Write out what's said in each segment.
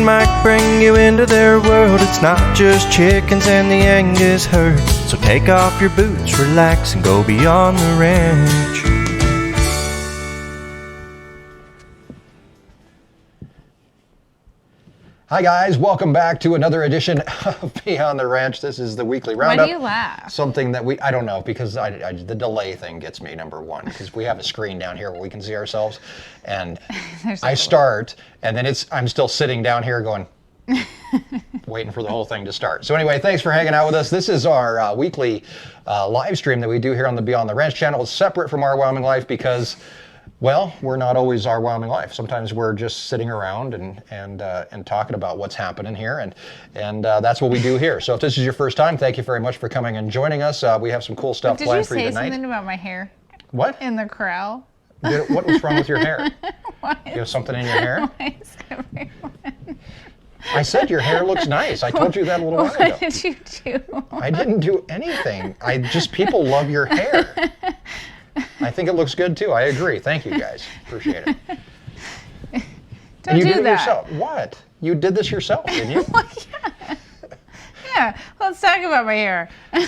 and Mike bring you into their world. It's not just chickens and the Angus herd. So take off your boots, relax, and go beyond the ranch. Hi guys, welcome back to another edition of Beyond the Ranch. This is the weekly roundup. Why do you laugh? Something that I don't know, because the delay thing gets me, number one, because we have a screen down here where we can see ourselves, and I start, and then I'm still sitting down here going, waiting for the whole thing to start. So anyway, thanks for hanging out with us. This is our weekly live stream that we do here on the Beyond the Ranch channel. It's separate from our Wyoming Life because, well, we're not always our Wyoming Life. Sometimes we're just sitting around and talking about what's happening here, and that's what we do here. So if this is your first time, thank you very much for coming and joining us. We have some cool stuff planned for you tonight. Did you say something about my hair? What? In the corral? What was wrong with your hair? What? You have something in your hair? Why is everyone... I said your hair looks nice. I told you that a little while ago. What did you do? I didn't do anything. People love your hair. I think it looks good too. I agree. Thank you guys. Appreciate it. Don't you do did that. it yourself. What? You did this yourself, didn't you? Well, yeah. Yeah, let's talk about my hair. I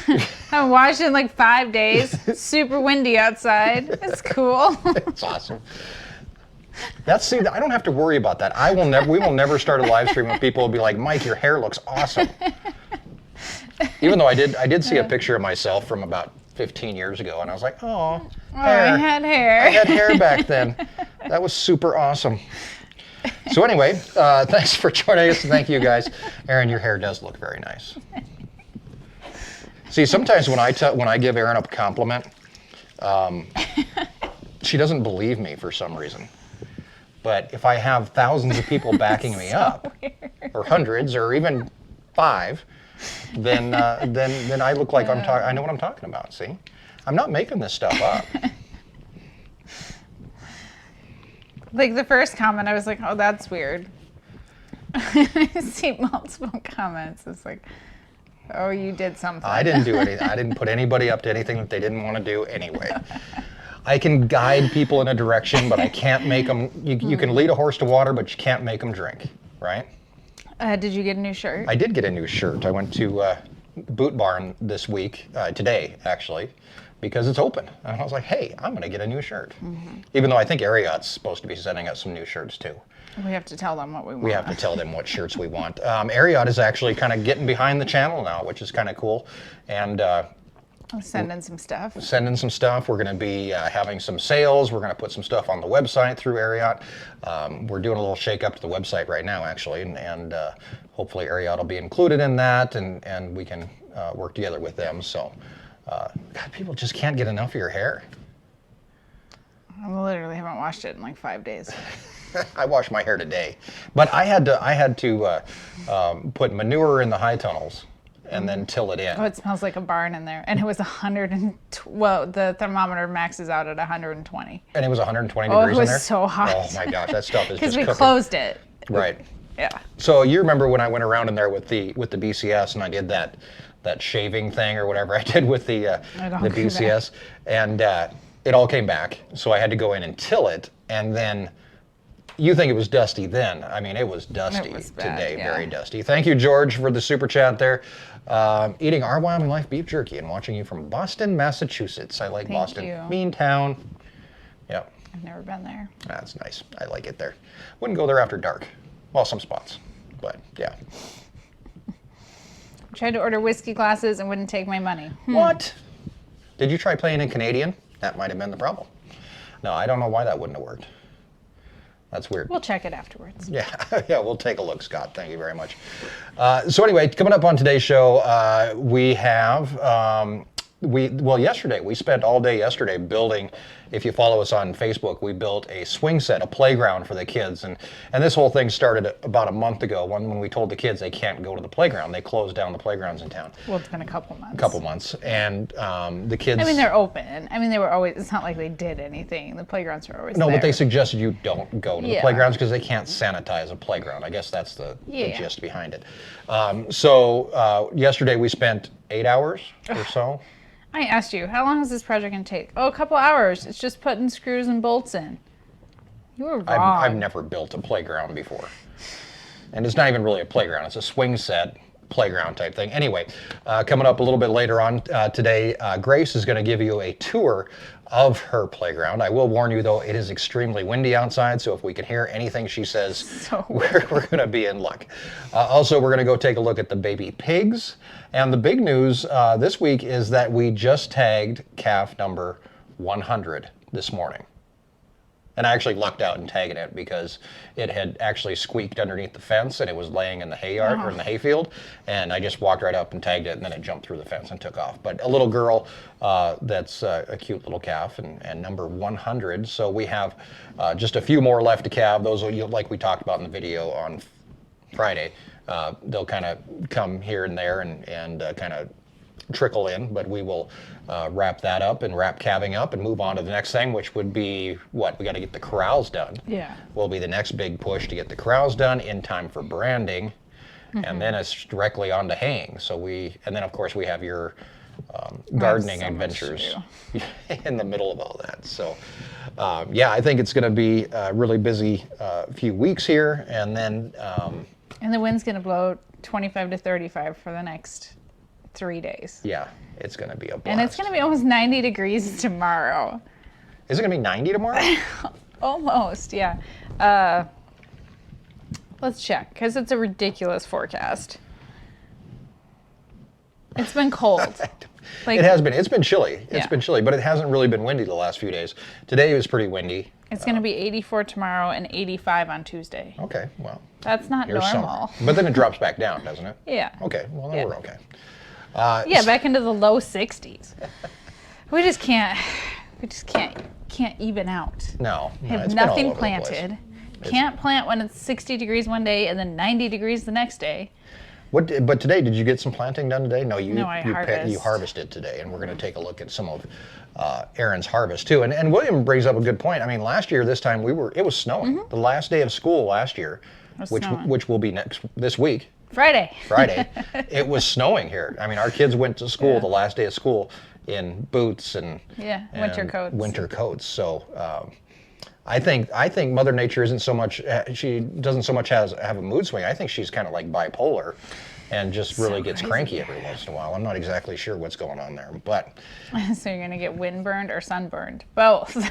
haven't washed it in like 5 days. Super windy outside. It's cool. It's awesome. I don't have to worry about that. We will never start a live stream when people will be like, Mike, your hair looks awesome. Even though I did see a picture of myself from about 15 years ago, and I was like, oh, hair. I had hair. I had hair back then. That was super awesome. So anyway, thanks for joining us, and thank you guys. Erin, your hair does look very nice. See, sometimes when I give Erin a compliment, she doesn't believe me for some reason. But if I have thousands of people backing me up, or hundreds, or even 5, then I look like I know what I'm talking about. See, I'm not making this stuff up. Like the first comment, I was like, oh, that's weird. I see multiple comments. It's like, oh, you did something. I didn't do anything. I didn't put anybody up to anything that they didn't want to do anyway. I can guide people in a direction, but I can't make them. You can lead a horse to water, but you can't make them drink, right? Did you get a new shirt? I did get a new shirt. I went to Boot Barn this week, today actually, because it's open. And I was like, hey, I'm going to get a new shirt. Mm-hmm. Even though I think Ariat's supposed to be sending us some new shirts too. We have to tell them what we want. We have to tell them what shirts we want. Ariat is actually kind of getting behind the channel now, which is kind of cool. And send in some stuff. We're going to be having some sales. We're going to put some stuff on the website through Ariat. We're doing a little shake up to the website right now, actually, and hopefully Ariat will be included in that, and we can work together with them. So, God, people just can't get enough of your hair. I literally haven't washed it in like 5 days. I washed my hair today, but I had to put manure in the high tunnels and then till it in. Oh, it smells like a barn in there. And it was 100 well, the thermometer maxes out at 120. And it was 120 degrees in there? Oh, it was so hot. Oh my gosh, that stuff is just because we cooking. closed it. Right. Yeah. So you remember when I went around in there with the BCS and I did that shaving thing or whatever I did with the BCS, and it all came back. So I had to go in and till it, and then you think it was dusty then. I mean, it was dusty today, yeah. Very dusty. Thank you, George, for the super chat there. Eating our Wyoming Life beef jerky and watching you from Boston, Massachusetts. I like Boston. You. Mean town. Yep. I've never been there. That's nice. I like it there. Wouldn't go there after dark. Well, some spots, but yeah. Tried to order whiskey glasses and wouldn't take my money. What? Did you try playing in Canadian? That might have been the problem. No, I don't know why that wouldn't have worked. That's weird. We'll check it afterwards. Yeah, yeah, we'll take a look, Scott. Thank you very much. So anyway, coming up on today's show, we have, yesterday, we spent all day yesterday building, if you follow us on Facebook, we built a swing set, a playground for the kids. And this whole thing started about a month ago when we told the kids they can't go to the playground. They closed down the playgrounds in town. Well, it's been a couple months. And the kids... I mean, they're open. I mean, they were always... It's not like they did anything. The playgrounds are always No, there. but they suggested you don't go to the playgrounds because they can't sanitize a playground. I guess that's the gist behind it. So yesterday we spent 8 hours or so. I asked you, how long is this project going to take? Oh, a couple hours. It's just putting screws and bolts in. You were wrong. I've never built a playground before. And it's not even really a playground. It's a swing set playground type thing. Anyway, coming up a little bit later on today, Grace is going to give you a tour of her playground. I will warn you, though, it is extremely windy outside, so if we can hear anything she says, we're going to be in luck. Also, we're going to go take a look at the baby pigs. And the big news this week is that we just tagged calf number 100 this morning. And I actually lucked out in tagging it because it had actually squeaked underneath the fence and it was laying in the hay yard or in the hayfield. And I just walked right up and tagged it, and then it jumped through the fence and took off. But a little girl that's a cute little calf, and number 100. So we have just a few more left to calve. Those, like we talked about in the video on Friday, they'll kind of come here and there and kind of trickle in, but we will wrap that up and wrap calving up and move on to the next thing, which would be what? We got to get the corrals done. Yeah. Will be the next big push to get the corrals done in time for branding, and then it's directly on to haying. So and then of course we have your gardening adventures in the middle of all that. So yeah, I think it's going to be a really busy few weeks here, and then and the wind's going to blow 25 to 35 for the next 3 days. Yeah, it's going to be a blast. And it's going to be almost 90 degrees tomorrow. Is it going to be 90 tomorrow? Almost, yeah. Let's check, because it's a ridiculous forecast. It's been cold. Like, it has been. It's been chilly. Yeah. It's been chilly, but it hasn't really been windy the last few days. Today was pretty windy. It's going to be 84 tomorrow and 85 on Tuesday. Okay, well. That's not here's normal. Summer. But then it drops back down, doesn't it? Yeah. Okay, well, then Yeah. we're okay. Yeah, back into the low 60s. We just can't even out. No, Have it's been all nothing over the place. planted. Can't plant when it's 60 degrees one day and then 90 degrees the next day. But today, did you get some planting done today? No, you harvest. harvested today, and we're going to take a look at some of Erin's harvest too. And William brings up a good point. I mean, last year this time it was snowing. The last day of school last year, which will be this week. Friday, it was snowing here. I mean, our kids went to school the last day of school in boots and winter coats. So I think Mother Nature isn't so much. She doesn't so much have a mood swing. I think she's kind of like bipolar, and just really gets cranky every once in a while. I'm not exactly sure what's going on there, but. So you're gonna get windburned or sunburned? Both.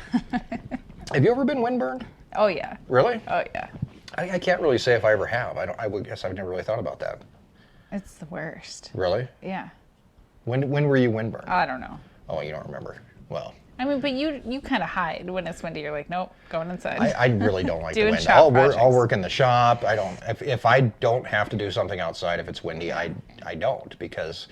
Have you ever been windburned? Oh yeah. Really? Oh yeah. I can't really say if I ever have. I would guess I've never really thought about that. It's the worst. Really? Yeah. When were you windburned? I don't know. Oh, you don't remember. Well. I mean, but you kind of hide when it's windy. You're like, nope, going inside. I really don't like the Doing wind. shop I'll work in the shop. I don't. If I don't have to do something outside, if it's windy, I don't, because,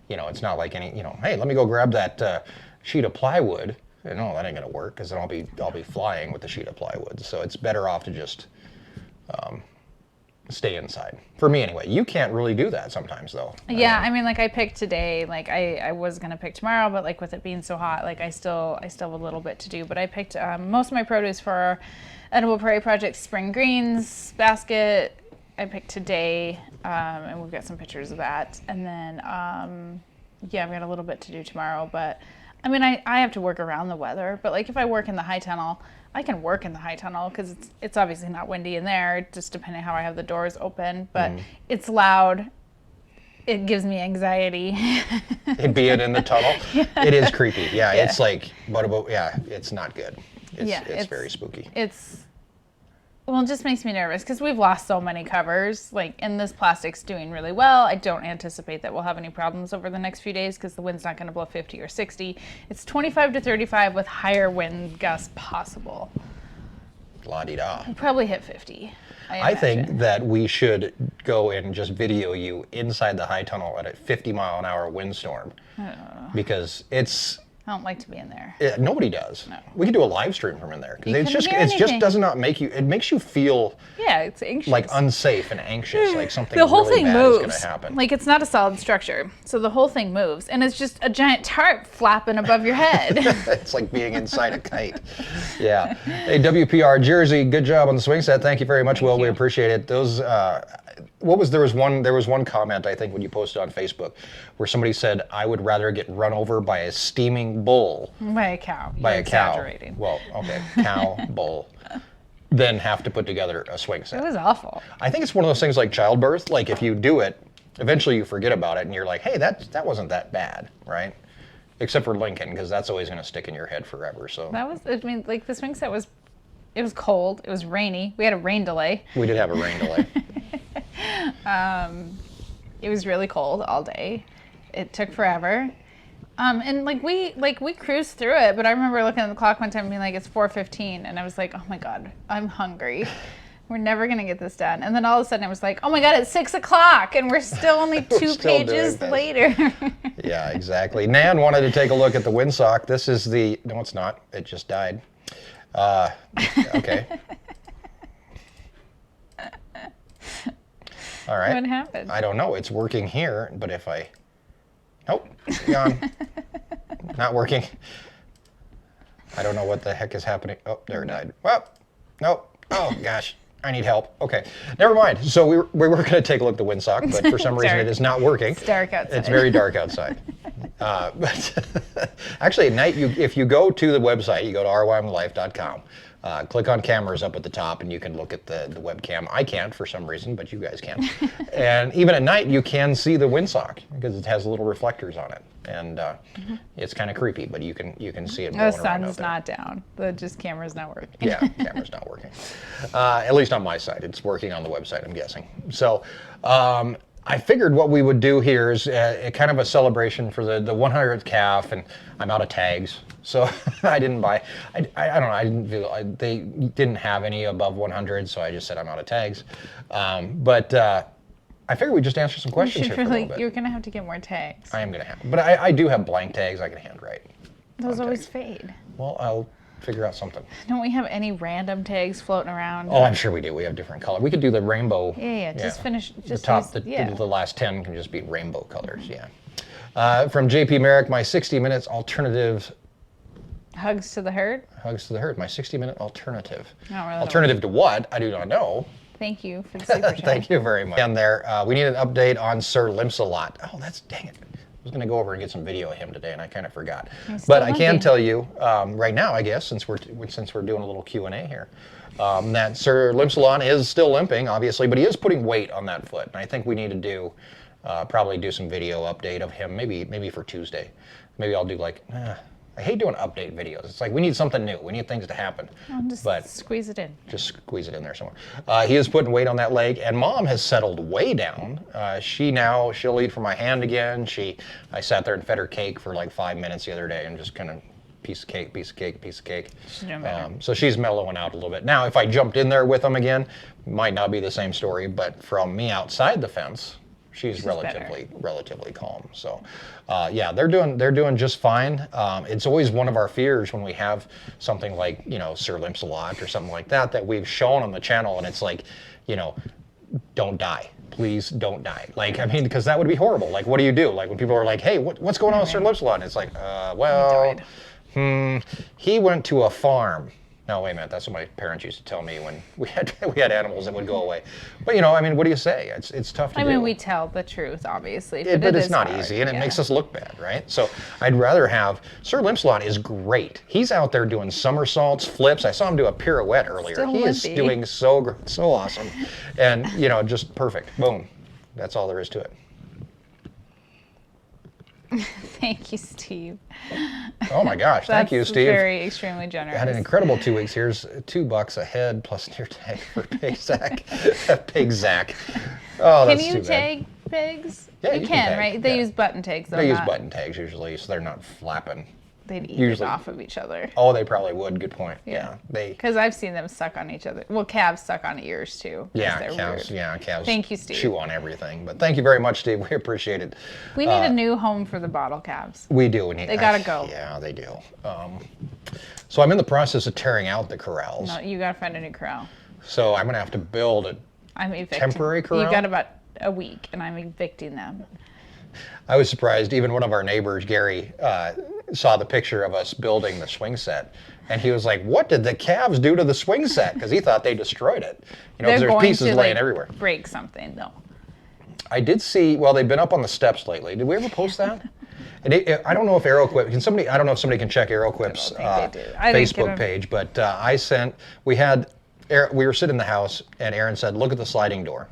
it's not like any. Hey, let me go grab that sheet of plywood. No, that ain't gonna work, because then I'll be flying with the sheet of plywood. So it's better off to just stay inside. For me anyway. You can't really do that sometimes though. Yeah, I mean, like I picked today, like I was gonna pick tomorrow, but like with it being so hot, like I still have a little bit to do. But I picked most of my produce for our Edible Prairie Project spring greens basket. I picked today, and we've got some pictures of that. And then yeah, I've got a little bit to do tomorrow, but I mean, I have to work around the weather, but like if I work in the high tunnel, I can work in the high tunnel because it's obviously not windy in there, just depending how I have the doors open, but it's loud. It gives me anxiety. Being in the tunnel, Yeah. It is creepy. Yeah, it's like, it's not good. It's very spooky. Well, it just makes me nervous because we've lost so many covers, and this plastic's doing really well. I don't anticipate that we'll have any problems over the next few days because the wind's not going to blow 50 or 60. It's 25 to 35 with higher wind gusts possible. La-di-da. We'll probably hit 50. I think that we should go and just video you inside the high tunnel at a 50-mile-an-hour windstorm, because I don't like to be in there. Nobody does. No. We could do a live stream from in there, because You couldn't hear anything. does not make you. It makes you feel It's anxious. like unsafe and anxious, like something the whole really thing bad moves. is going to happen. Like it's not a solid structure, so the whole thing moves, and it's just a giant tarp flapping above your head. It's like being inside a kite. Yeah. Hey, WPR Jersey, good job on the swing set. Thank you very much, Will. We appreciate it. Those. There was one comment, I think, when you posted on Facebook where somebody said, I would rather get run over by a steaming bull. By a cow. By You're a cow. exaggerating. Well, okay. Cow, bull. then have to put together a swing set. It was awful. I think it's one of those things like childbirth. Like if you do it, eventually you forget about it and you're like, hey, that wasn't that bad, right? Except for Lincoln, because that's always going to stick in your head forever. So That was, I mean, like the swing set was, it was cold, it was rainy. We had a rain delay. we did have a rain delay. It was really cold all day. It took forever. And we cruised through it, but I remember looking at the clock one time and being like, it's 4:15, and I was like, oh my God, I'm hungry. We're never gonna get this done. And then all of a sudden I was like, oh my God, it's 6 o'clock, and we're still only two pages later. Yeah, exactly. Nan wanted to take a look at the windsock. This is the, no, it's not. It just died. Okay. All right. What happened? I don't know. It's working here, but if I, nope, gone. Not working. I don't know what the heck is happening. Oh, there it died. Well, nope. Oh gosh, I need help. Okay, never mind. So we were going to take a look at the windsock, but for some reason it is not working. It's dark outside. It's very dark outside. But actually at night, if you go to the website, you go to rymlife.com, click on cameras up at the top, and you can look at the webcam. I can't for some reason, but you guys can. And even at night, you can see the windsock because it has little reflectors on it, and it's kind of creepy, but you can see it. The sun's not down. The camera's not working. Yeah, camera's not working. At least on my side, it's working on the website, I'm guessing. So. I figured what we would do here is a kind of a celebration for the 100th calf, and I'm out of tags, so I didn't buy. I don't know. I didn't feel they didn't have any above 100, so I just said I'm out of tags. But I figured we'd just answer some questions here for a little bit. You're gonna have to get more tags. I am gonna have, but I do have blank tags I can handwrite. Those always fade. Well, I'll figure out something. Don't we have any random tags floating around? Oh, I'm sure we do. We have different colors. We could do the rainbow. Yeah. Just finish. Just the top. The last 10 can just be rainbow colors. Yeah. From JP Merrick, my 60 minutes alternative. Hugs to the herd. Hugs to the herd. My 60-minute alternative. Not really. Alternative to what? I do not know. Thank you for the super chat. Thank you very much. And there, we need an update on Sir Limsalot. Oh, dang it. I was going to go over and get some video of him today, and I kind of forgot. But I can tell you right now, I guess, since we're doing a little Q&A here, that Sir Limsalot is still limping, obviously, but he is putting weight on that foot, and I think we need to probably do some video update of him, maybe for Tuesday. Maybe I'll do like. I hate doing update videos. It's like we need something new. We need things to happen. Squeeze it in. Just squeeze it in there somewhere. He is putting weight on that leg, and Mom has settled way down. She'll eat from my hand again. I sat there and fed her cake for like 5 minutes the other day, and just kind of piece of cake. She's doing better. So she's mellowing out a little bit. Now, if I jumped in there with them again, might not be the same story. But from me outside the fence, she's relatively calm. So, yeah, they're doing just fine. It's always one of our fears when we have something like Sir Limsalot or something like that we've shown on the channel, and it's like, don't die. Please don't die. Like, I mean, because that would be horrible. Like, what do you do? Like when people are like, hey, what's going on with Sir Limsalot? And it's like, well, he went to a farm. No, wait a minute. That's what my parents used to tell me when we had animals that would go away. But I mean, what do you say? It's tough to do. I mean, we tell the truth, obviously, but it's not easy, and it makes us look bad, right? So I'd rather have Sir Limsalot is great. He's out there doing somersaults, flips. I saw him do a pirouette earlier. He is doing so awesome, and just perfect. Boom. That's all there is to it. Thank you, Steve. Oh my gosh, thank you, Steve. Very extremely generous. I had an incredible 2 weeks. Here's $2 a head plus your tag for Pig Zach. Pig Zach. Oh, that's too bad. Can you tag pigs? Yeah, you can, right? They use button tags, though. They use button tags usually, so they're not flapping. They'd eat it off of each other. Oh, they probably would. Good point. Yeah. Because I've seen them suck on each other. Well, calves suck on ears too. Yeah, calves. Weird. Yeah, calves. Thank you, Steve. Chew on everything. But thank you very much, Steve. We appreciate it. We need a new home for the bottle calves. We do. They gotta go. Yeah, they do. So I'm in the process of tearing out the corrals. No, you gotta find a new corral. So I'm gonna have to build a temporary corral. You got about a week, and I'm evicting them. I was surprised. Even one of our neighbors, Gary, saw the picture of us building the swing set, and he was like, "What did the calves do to the swing set?" Because he thought they destroyed it. Because there's pieces laying everywhere. Break something, though. I did see. Well, they've been up on the steps lately. Did we ever post that? And I don't know if AeroQuip I don't know if somebody can check AeroQuip's Facebook page, but we had we were sitting in the house, and Erin said, "Look at the sliding door."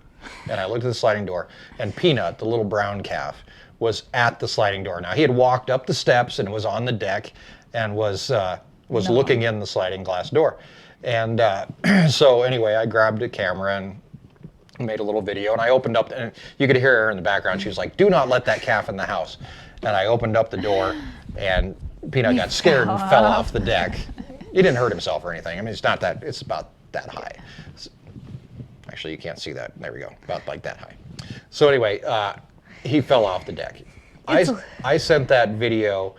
And I looked at the sliding door, and Peanut, the little brown calf, was at the sliding door. Now, he had walked up the steps and was on the deck and was looking in the sliding glass door. And so anyway, I grabbed a camera and made a little video, and I opened up, and you could hear her in the background. She was like, "Do not let that calf in the house." And I opened up the door, and Peanut got scared and fell off the deck. He didn't hurt himself or anything. I mean, it's about that high. Actually, you can't see that. There we go. About like that high. So anyway, he fell off the deck. I sent that video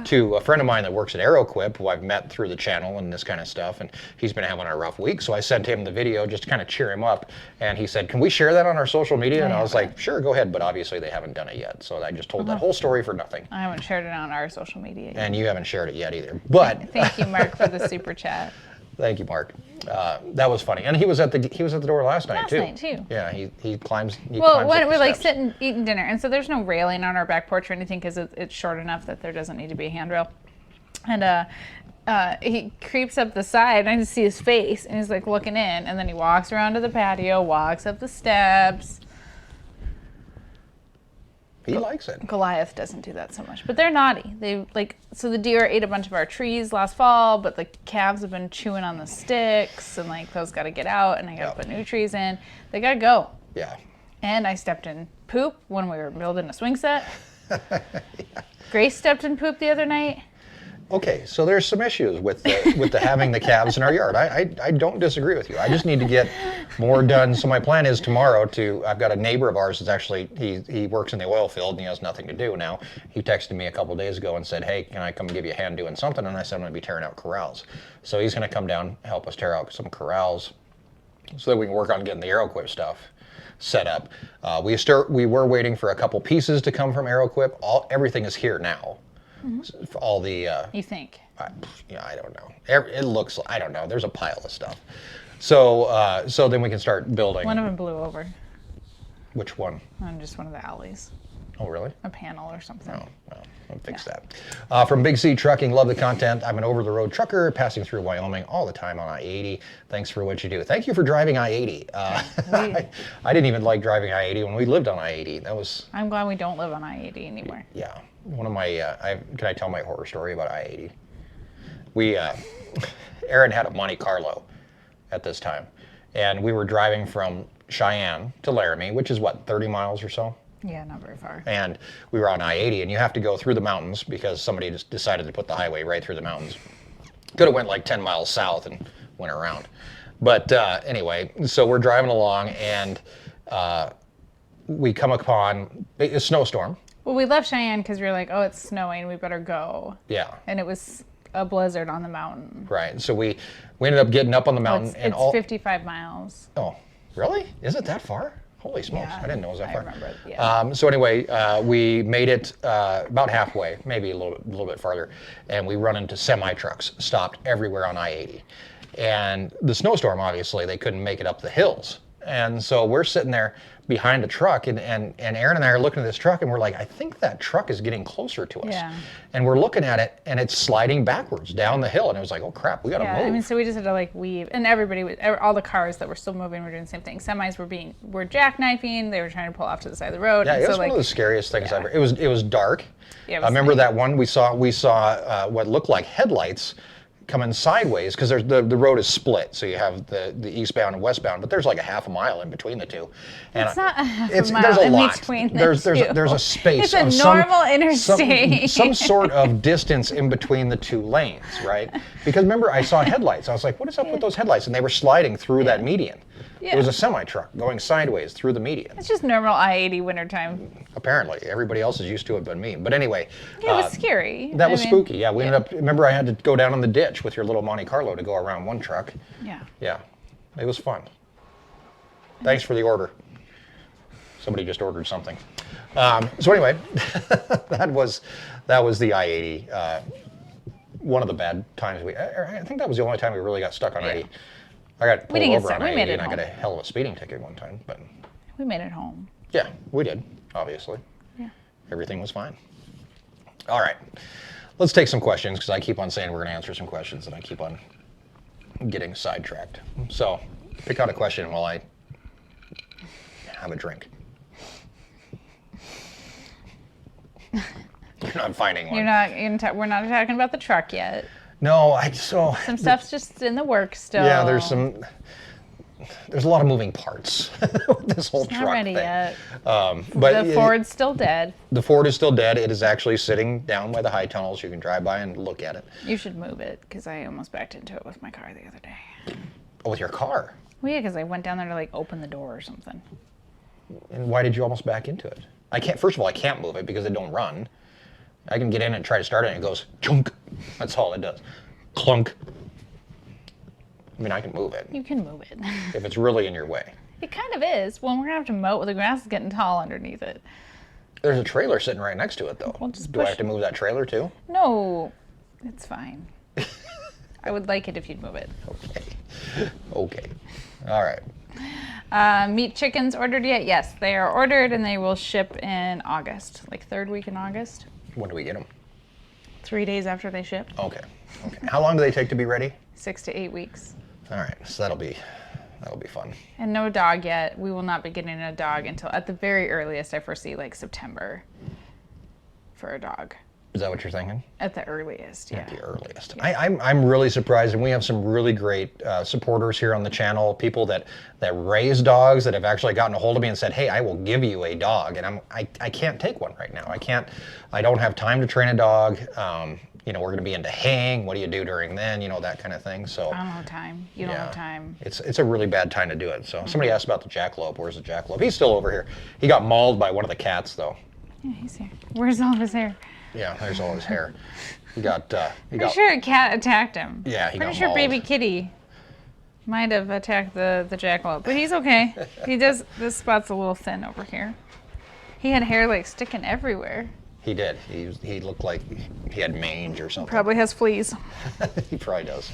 to a friend of mine that works at AeroQuip, who I've met through the channel and this kind of stuff, and he's been having a rough week, so I sent him the video just to kind of cheer him up, and he said, "Can we share that on our social media?" And I was like, "Sure, go ahead," but obviously they haven't done it yet, so I just told that whole story for nothing. I haven't shared it on our social media yet. And you haven't shared it yet either. But thank you, Mark, for the super chat. Thank you, Mark. That was funny, and he was at the door last night too. Yeah, he climbs. Well, when we're like sitting eating dinner, and so there's no railing on our back porch or anything because it's short enough that there doesn't need to be a handrail. And he creeps up the side, and I just see his face, and he's like looking in, and then he walks around to the patio, walks up the steps. He likes it. Goliath doesn't do that so much, but they're naughty. So the deer ate a bunch of our trees last fall, but the calves have been chewing on the sticks, and like those got to get out, and I got to put new trees in. They got to go. Yeah. And I stepped in poop when we were building a swing set. Grace stepped in poop the other night. Okay, so there's some issues with the having the calves in our yard. I don't disagree with you. I just need to get more done. So my plan is tomorrow I've got a neighbor of ours that's actually, he works in the oil field and he has nothing to do now. He texted me a couple days ago and said, "Hey, can I come give you a hand doing something?" And I said, "I'm going to be tearing out corrals." So he's going to come down, help us tear out some corrals so that we can work on getting the AeroQuip stuff set up. We were waiting for a couple pieces to come from AeroQuip. Everything is here now. Mm-hmm. All the you think? I don't know. It looks. I don't know. There's a pile of stuff. So then we can start building. One of them blew over. Which one? On just one of the alleys. Oh, really? A panel or something. Oh, well, I'll fix that. From Big C Trucking, love the content. I'm an over-the-road trucker passing through Wyoming all the time on I-80. Thanks for what you do. Thank you for driving I-80. I didn't even like driving I-80 when we lived on I-80. I'm glad we don't live on I-80 anymore. Yeah. One of my, can I tell my horror story about I-80? Erin had a Monte Carlo at this time, and we were driving from Cheyenne to Laramie, which is what, 30 miles or so? Yeah, not very far. And we were on I-80, and you have to go through the mountains because somebody just decided to put the highway right through the mountains. Could have went like 10 miles south and went around. But anyway, so we're driving along, and we come upon a snowstorm. Well, we left Cheyenne because we were like, oh, it's snowing, we better go. Yeah. And it was a blizzard on the mountain. Right. So we ended up getting up on the mountain. It's 55 miles. Oh, really? Is it that far? Holy smokes, Yeah, I didn't know it was that far. I remember, yeah. So anyway, we made it about halfway, maybe a little bit farther, and we run into semi-trucks stopped everywhere on I-80. And the snowstorm, obviously, they couldn't make it up the hills. And so we're sitting there behind a truck, and Erin and I are looking at this truck, and we're like, I think that truck is getting closer to us. Yeah. And we're looking at it, and it's sliding backwards down the hill, and it was like, oh crap, we gotta move. I mean, so we just had to like weave, and all the cars that were still moving were doing the same thing. Semis were jackknifing, they were trying to pull off to the side of the road. Yeah, and it was one of the scariest things ever. It was dark. Yeah, I remember that one we saw what looked like headlights coming sideways because the road is split, so you have the eastbound and westbound, but there's like a half a mile in between the two. And it's not a half a mile there's a in lot. between There's a space. It's a normal interstate. Some sort of distance in between the two lanes, right? Because remember, I saw headlights. I was like, what is up with those headlights? And they were sliding through that median. Yeah. It was a semi-truck going sideways through the median. It's just normal I-80 wintertime. Apparently. Everybody else is used to it but me. But anyway. It was scary. That was spooky. Yeah, we ended up, remember I had to go down in the ditch with your little Monte Carlo to go around one truck. Yeah. Yeah. It was fun. Thanks for the order. Somebody just ordered something. So anyway, that was the I-80. One of the bad times I think that was the only time we really got stuck on I-80. I got pulled over on I-80 and I got a hell of a speeding ticket one time. But we made it home. Yeah, we did, obviously. Yeah. Everything was fine. All right. Let's take some questions because I keep on saying we're going to answer some questions and I keep on getting sidetracked. So pick out a question while I have a drink. You're not finding one. We're not talking about the truck yet. No, some stuff's just in the works still. Yeah, there's a lot of moving parts with this whole truck not ready thing. Yet. But the Ford's still dead. The Ford is still dead. It is actually sitting down by the high tunnels. You can drive by and look at it. You should move it, because I almost backed into it with my car the other day. Oh, with your car? Well, yeah, because I went down there to like open the door or something. And why did you almost back into it? First of all, I can't move it because it don't run. I can get in and try to start it and it goes chunk. That's all it does. Clunk. I mean, I can move it. You can move it. If it's really in your way. It kind of is. Well, we're going to have to mow it. The grass is getting tall underneath it. There's a trailer sitting right next to it, though. Well, just Do I have to move that trailer, too? No. It's fine. I would like it if you'd move it. Okay. All right. Meat chickens ordered yet? Yes, they are ordered and they will ship in August. Like third week in August. When do we get them? 3 days after they ship. Okay. How long do they take to be ready? 6 to 8 weeks. All right. So that'll be fun. And no dog yet. We will not be getting a dog until at the very earliest I foresee like September for a dog. Is that what you're thinking? At the earliest, yeah. At the earliest. Yeah. I'm really surprised, and we have some really great supporters here on the channel, people that raise dogs that have actually gotten a hold of me and said, hey, I will give you a dog. And I can't take one right now. I don't have time to train a dog. We're going to be into haying. What do you do during then? That kind of thing. So I don't have time. You don't have time. It's a really bad time to do it. So somebody asked about the jackalope. Where's the jackalope? He's still over here. He got mauled by one of the cats, though. Yeah, he's here. Where's all of his hair? Yeah, there's all his hair. Pretty sure a cat attacked him. Yeah, he got Pretty sure mauled. Baby Kitty might have attacked the jackalope, but he's okay. This spot's a little thin over here. He had hair like sticking everywhere. He did. He looked like he had mange or something. Probably has fleas. He probably does.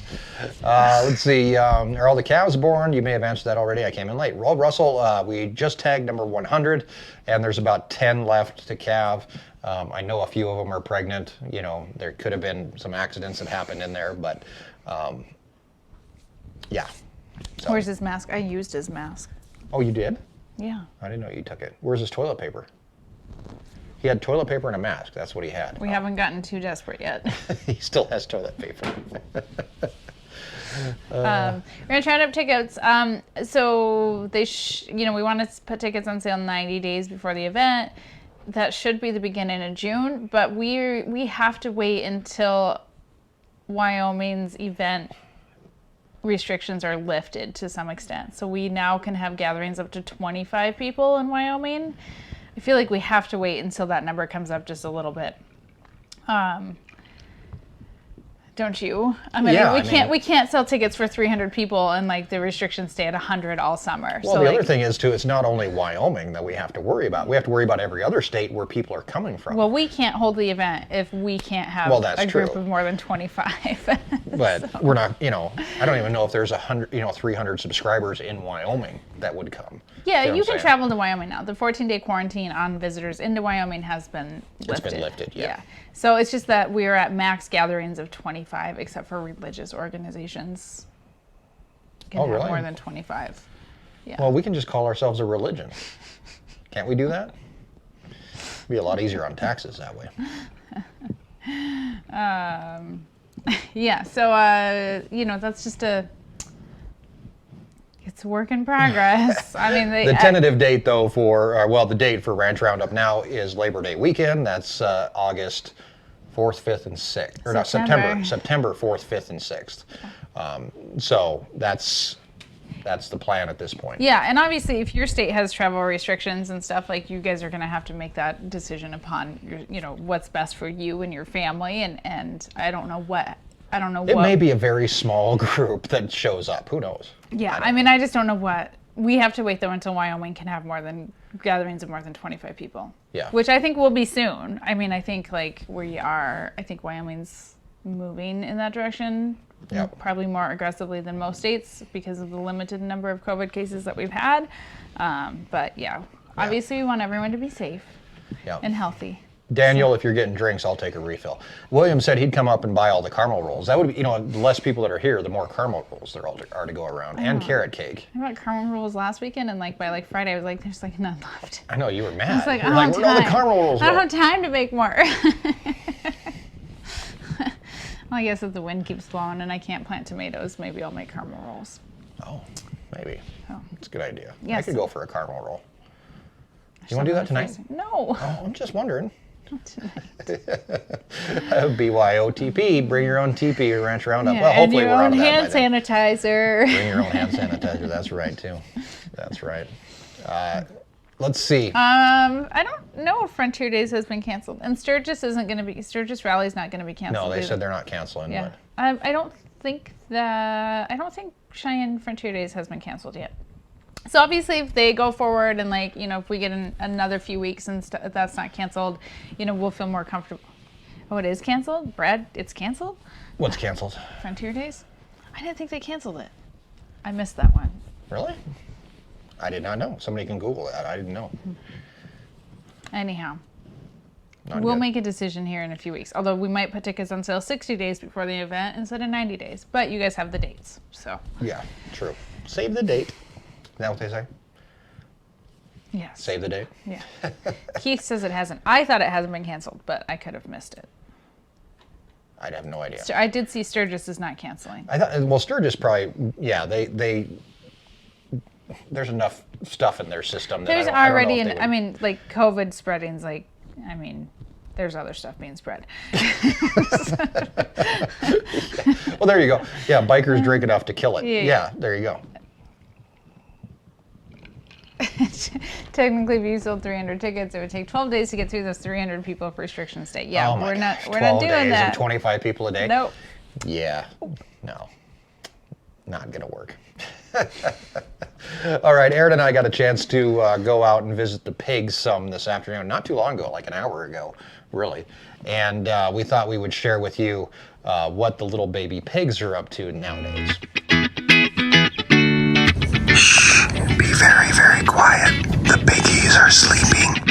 Let's see. Are all the calves born? You may have answered that already. I came in late. Roll Russell, we just tagged number 100, and there's about 10 left to calve. I know a few of them are pregnant. There could have been some accidents that happened in there, but yeah. So. Where's his mask? I used his mask. Oh, you did? Yeah. I didn't know you took it. Where's his toilet paper? He had toilet paper and a mask. That's what he had. We haven't gotten too desperate yet. He still has toilet paper. We're gonna try to have tickets. So they, we want to put tickets on sale 90 days before the event. That should be the beginning of June, but we have to wait until Wyoming's event restrictions are lifted to some extent. So we now can have gatherings up to 25 people in Wyoming. I feel like we have to wait until that number comes up just a little bit. Don't you? We can't sell tickets for 300 people and like the restrictions stay at 100 all summer. Well, the other thing is too, it's not only Wyoming that we have to worry about. We have to worry about every other state where people are coming from. Well, we can't hold the event if we can't have a group of more than 25. But so. We're not, I don't even know if there's 300 subscribers in Wyoming that would come. Yeah, you can travel to Wyoming now. The 14-day quarantine on visitors into Wyoming has been lifted. It's been lifted, yeah. So it's just that we are at max gatherings of 25, except for religious organizations can have more than 25. Yeah. Well, we can just call ourselves a religion. Can't we do that? It'd be a lot easier on taxes that way. Yeah, so, that's just it's a work in progress. I mean, the tentative date, though, the date for Ranch Roundup now is Labor Day weekend. That's August 4th, 5th, and 6th. Or not, September 4th, 5th, and 6th. So that's the plan at this point. Yeah, and obviously, if your state has travel restrictions and stuff, like you guys are going to have to make that decision upon what's best for you and your family. And I don't know what. It may be a very small group that shows up. Who knows? Yeah, I just don't know what. We have to wait, though, until Wyoming can have gatherings of more than 25 people. Yeah. Which I think will be soon. I mean, I think, I think Wyoming's moving in that direction. Yep. Probably more aggressively than most states because of the limited number of COVID cases that we've had. But, obviously we want everyone to be safe and healthy. Daniel, if you're getting drinks, I'll take a refill. William said he'd come up and buy all the caramel rolls. That would be, the less people that are here, the more caramel rolls there are to go around, and carrot cake. I bought caramel rolls last weekend, and by Friday, I was like, there's none left. I know, you were mad. I was like, You're like, where'd all the caramel rolls go? I don't have time to make more. Well, I guess if the wind keeps blowing and I can't plant tomatoes, maybe I'll make caramel rolls. Oh, maybe. Oh. That's a good idea. Yes. I could go for a caramel roll. You want to do that tonight? No. Oh, I'm just wondering. BYOTP, bring your own teepee or ranch roundup. Yeah, well, hopefully and we're your on own that hand sanitizer. Bring your own hand sanitizer. That's right too. That's right. Let's see. I don't know if Frontier Days has been canceled, and Sturgis Rally's not going to be canceled. No, they either. said they're not canceling. Yeah. But I don't think Cheyenne Frontier Days has been canceled yet. So obviously, if they go forward and if we get another few weeks and that's not canceled, we'll feel more comfortable. Oh, it is canceled, Brad. It's canceled. What's canceled? Frontier Days. I didn't think they canceled it. I missed that one. Really? I did not know. Somebody can Google that. I didn't know. Anyhow, Not we'll good. make a decision here in a few weeks. Although we might put tickets on sale 60 days before the event instead of 90 days. But you guys have the dates, so. Yeah, true. Save the date. Is that what they say? Yes. Save the date? Yeah. Keith says it hasn't. I thought it hasn't been canceled, but I could have missed it. I'd have no idea. I did see Sturgis is not canceling. I thought, well, Sturgis probably, yeah, they there's enough stuff in their system that There's I don't already, know if they would- COVID spreading's there's other stuff being spread. Well, there you go. Yeah, bikers drink enough to kill it. Yeah. Yeah, there you go. Technically, if you sold 300 tickets, it would take 12 days to get through those 300 people if restrictions stay. Yeah, Oh my we're gosh, not 12 doing days that. And 25 people a day? Nope. Yeah, no, not gonna work. All right, Erin and I got a chance to go out and visit the pigs some this afternoon, not too long ago, like an hour ago, really. And we thought we would share with you what the little baby pigs are up to nowadays. Shh, be very, very quiet. The piggies are sleeping.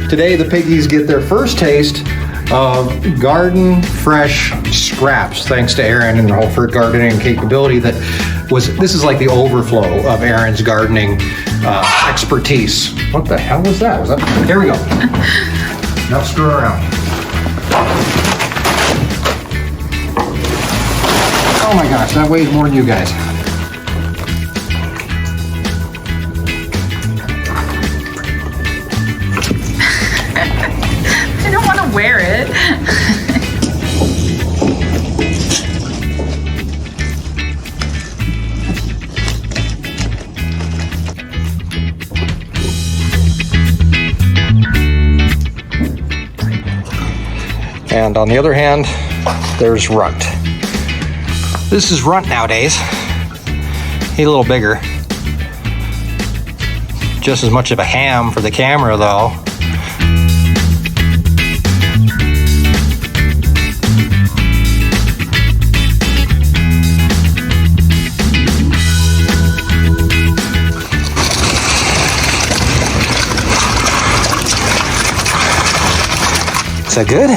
Today, the piggies get their first taste of garden fresh scraps, thanks to Erin and her gardening capability. This is like the overflow of Erin's gardening expertise. What the hell was that? Here we go. Now screw around. Oh my gosh, that weighs more than you guys. I don't want to wear it. And on the other hand, there's Runt. This is Runt nowadays. He's a little bigger. Just as much of a ham for the camera though. Is that good?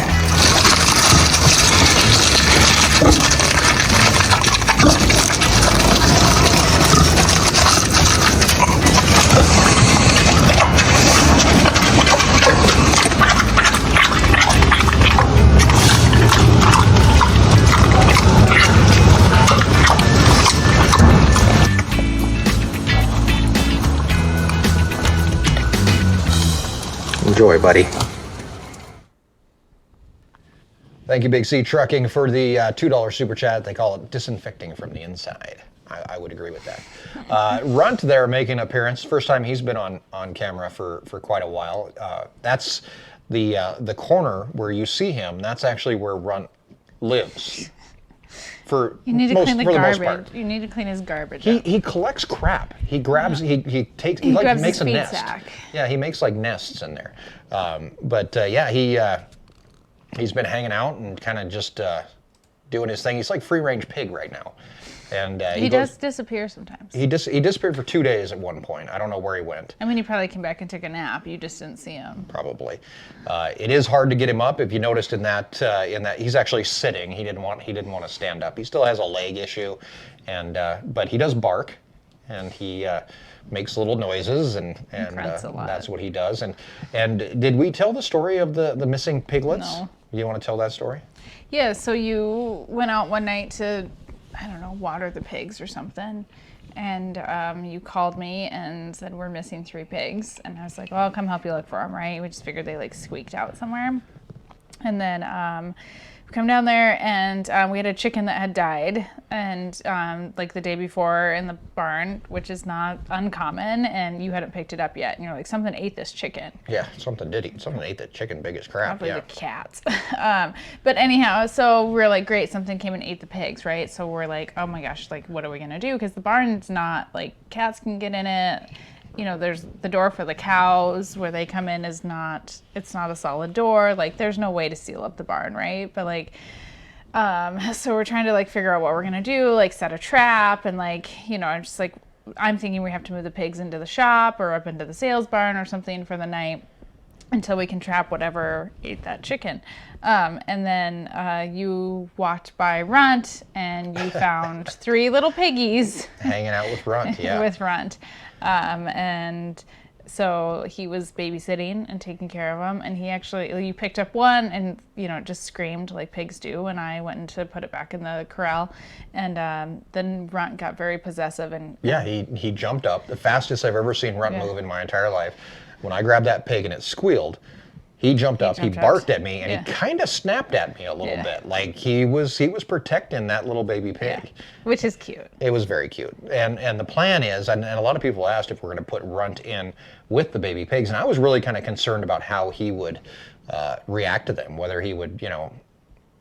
Enjoy, buddy. Thank you, Big C Trucking, for the $2 super chat. They call it disinfecting from the inside. I would agree with that. Runt there making an appearance. First time he's been on camera for quite a while. That's the corner where you see him, that's actually where Runt lives. For You need to most, clean the for the most garbage. part. You need to clean his garbage. He collects crap. He grabs. He takes. He grabs makes his a feed nest. sack. Yeah, he makes like nests in there. He's been hanging out and kind of just doing his thing. He's like free range pig right now, and he does disappear sometimes. He disappeared for 2 days at one point. I don't know where he went. I mean, he probably came back and took a nap. You just didn't see him. Probably. It is hard to get him up. If you noticed in that he's actually sitting. He didn't want to stand up. He still has a leg issue, and but he does bark, and he makes little noises, and grunts a lot. that's what he does. And did we tell the story of the missing piglets? No. You want to tell that story? Yeah. So you went out one night to, I don't know, water the pigs or something. And you called me and said, we're missing 3 pigs. And I was like, well, I'll come help you look for them, right? We just figured they like squeaked out somewhere. And then we come down there and we had a chicken that had died. And like the day before in the barn, which is not uncommon. And you hadn't picked it up yet. And you're like, something ate this chicken. Yeah, something did eat. Something ate that chicken big as crap. Probably Yeah. the cats. But anyhow, so we're like, great, something came and ate the pigs, right? So we're like, oh my gosh, like, what are we gonna do? Because the barn's not, like, cats can get in it. You know, there's the door for the cows where they come in is not, it's not a solid door. Like, there's no way to seal up the barn, right? But like, so we're trying to like figure out what we're gonna do, like set a trap, and like, you know, I'm thinking we have to move the pigs into the shop or up into the sales barn or something for the night until we can trap whatever ate that chicken. And then you walked by Runt and you found 3 little piggies Hanging out with Runt, yeah. with Runt. And so he was babysitting and taking care of them, and you picked up one and, you know, just screamed like pigs do, and I went in to put it back in the corral, and then Runt got very possessive and Yeah, he jumped up, the fastest I've ever seen Runt move in my entire life. When I grabbed that pig and it squealed, he jumped up, he barked at me, and he kind of snapped at me a little bit. Like he was protecting that little baby pig. which is cute. It was very cute. And the plan is, and a lot of people asked if we're going to put Runt in with the baby pigs, and I was really kind of concerned about how he would react to them, whether he would, you know,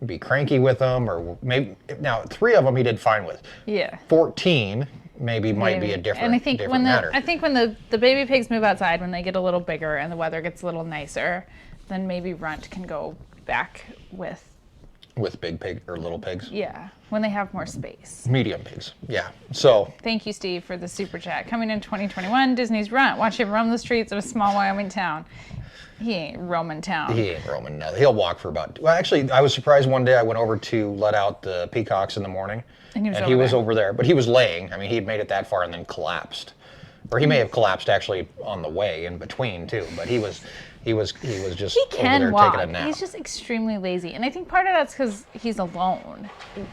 be cranky with them, or maybe, now 3 of them he did fine with. Yeah. 14 maybe might be a different, and I think different matter. I think when the baby pigs move outside, when they get a little bigger and the weather gets a little nicer, then maybe Runt can go back with big pig or little pigs. Yeah, when they have more space. Medium pigs. Yeah. So Thank you, Steve, for the super chat. Coming in 2021, Disney's Runt. Watch him roam the streets of a small Wyoming town. He ain't roaming town. he ain't roaming. No, he'll walk for about. Well, actually, I was surprised one day. I went over to let out the peacocks in the morning, And he was over there. But he was laying. I mean, he had made it that far and then collapsed, or he may have collapsed actually on the way in between too. But he was just He over can there walk. taking a nap. He's just extremely lazy. And I think part of that's because he's alone.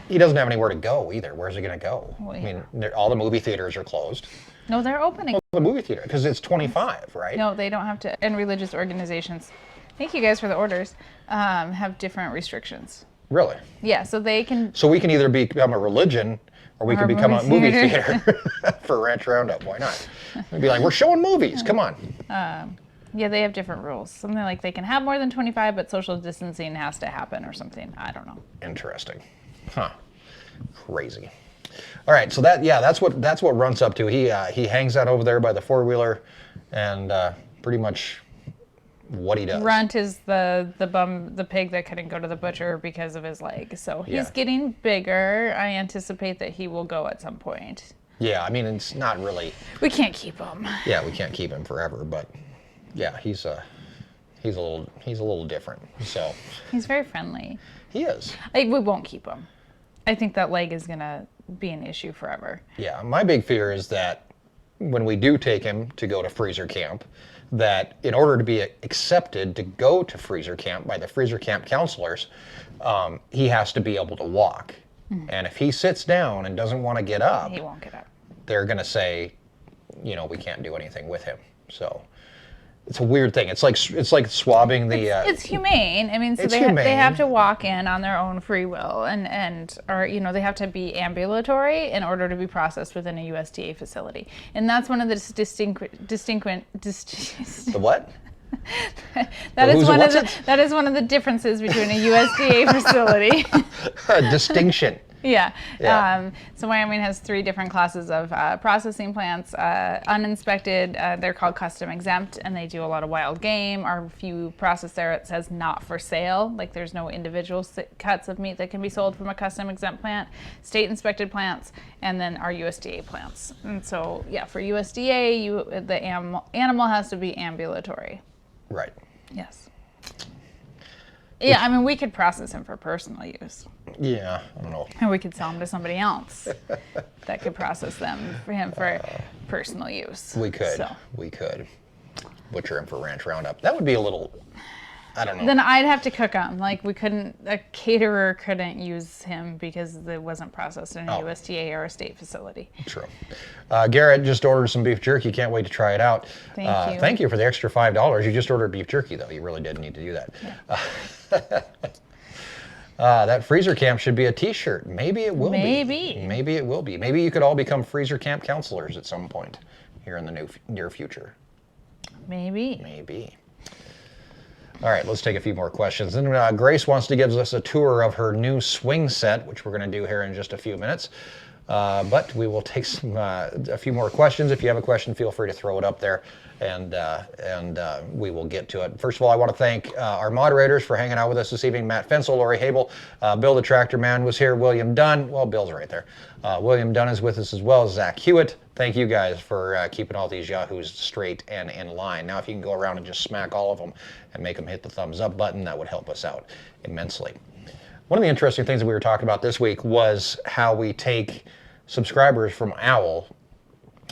He doesn't have anywhere to go either. Where's he going to go? Well, I mean, all the movie theaters are closed. No, they're opening. The movie theater, because it's 25, right? No, they don't have to. And religious organizations, thank you guys for the orders, have different restrictions. Really? Yeah, so they can. So we can either become a religion, or we Or could a become a movie movie theater. theater for Ranch Roundup. Why not? We'd be like, we're showing movies. Come on. Yeah, they have different rules. Something like they can have more than 25, but social distancing has to happen or something. I don't know. Interesting. Huh. Crazy. All right. So that's what Runt's up to. He hangs out over there by the 4-wheeler, and pretty much what he does. Runt is the pig that couldn't go to the butcher because of his leg. So he's getting bigger. I anticipate that he will go at some point. Yeah. I mean, it's not really. We can't keep him. Yeah, we can't keep him forever, but yeah, he's a little different. So He's very friendly. he is. We won't keep him. I think that leg is gonna be an issue forever. Yeah, my big fear is that when we do take him to go to freezer camp, that in order to be accepted to go to freezer camp by the freezer camp counselors, he has to be able to walk. And if he sits down and doesn't want to get up, He won't get up. they're going to say, you know, we can't do anything with him. So it's a weird thing. It's like swabbing the. It's humane. I mean, so It's they humane. have to walk in on their own free will, and or you know they have to be ambulatory in order to be processed within a USDA facility, and that's one of the The what? That is one of the differences between a USDA facility. A distinction. Yeah. Yeah. So Wyoming has 3 different classes of processing plants. Uninspected, they're called custom exempt, and they do a lot of wild game. Our few process there, it says not for sale. Like there's no individual cuts of meat that can be sold from a custom exempt plant. State inspected plants, and then our USDA plants. And so, yeah, for USDA, the animal has to be ambulatory. Right. Yes. Yeah, I mean, we could process him for personal use. Yeah, I don't know. And we could sell him to somebody else that could process them for him for personal use. We could. So. We could. Butcher him for ranch roundup. That would be a little, I don't know. Then I'd have to cook him. Like a caterer couldn't use him because it wasn't processed in a USDA or a state facility. True. Garrett just ordered some beef jerky. Can't wait to try it out. Thank you. Thank you for the extra $5. You just ordered beef jerky, though. You really did need to do that. Yeah. That freezer camp should be a t-shirt. Maybe it will be. Maybe it will be. Maybe you could all become freezer camp counselors at some point here in the near future. Maybe. All right, let's take a few more questions. And Grace wants to give us a tour of her new swing set, which we're going to do here in just a few minutes. But we will take a few more questions. If you have a question, feel free to throw it up there, and we will get to it. First of all, I want to thank our moderators for hanging out with us this evening. Matt Fensel, Lori Habel, Bill the Tractor Man was here, William Dunn. Well, Bill's right there. William Dunn is with us as well as Zach Hewitt. Thank you guys for keeping all these yahoos straight and in line. Now, if you can go around and just smack all of them and make them hit the thumbs up button, that would help us out immensely. One of the interesting things that we were talking about this week was how we take subscribers from OWL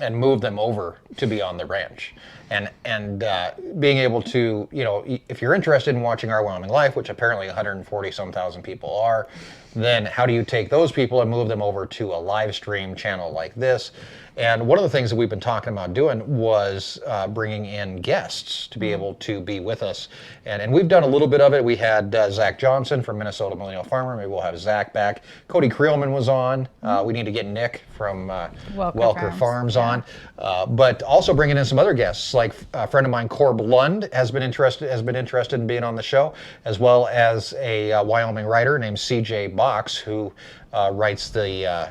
and move them over to be on the ranch. And being able to, if you're interested in watching our Wyoming Life, which apparently 140-some thousand people are, then how do you take those people and move them over to a live stream channel like this? And one of the things that we've been talking about doing was bringing in guests to be able to be with us. And we've done a little bit of it. We had Zach Johnson from Minnesota Millennial Farmer. Maybe we'll have Zach back. Cody Creelman was on. We need to get Nick from Welker Farms on. But also bringing in some other guests, like a friend of mine, Corb Lund, has been interested in being on the show, as well as a Wyoming writer named CJ Box, who writes the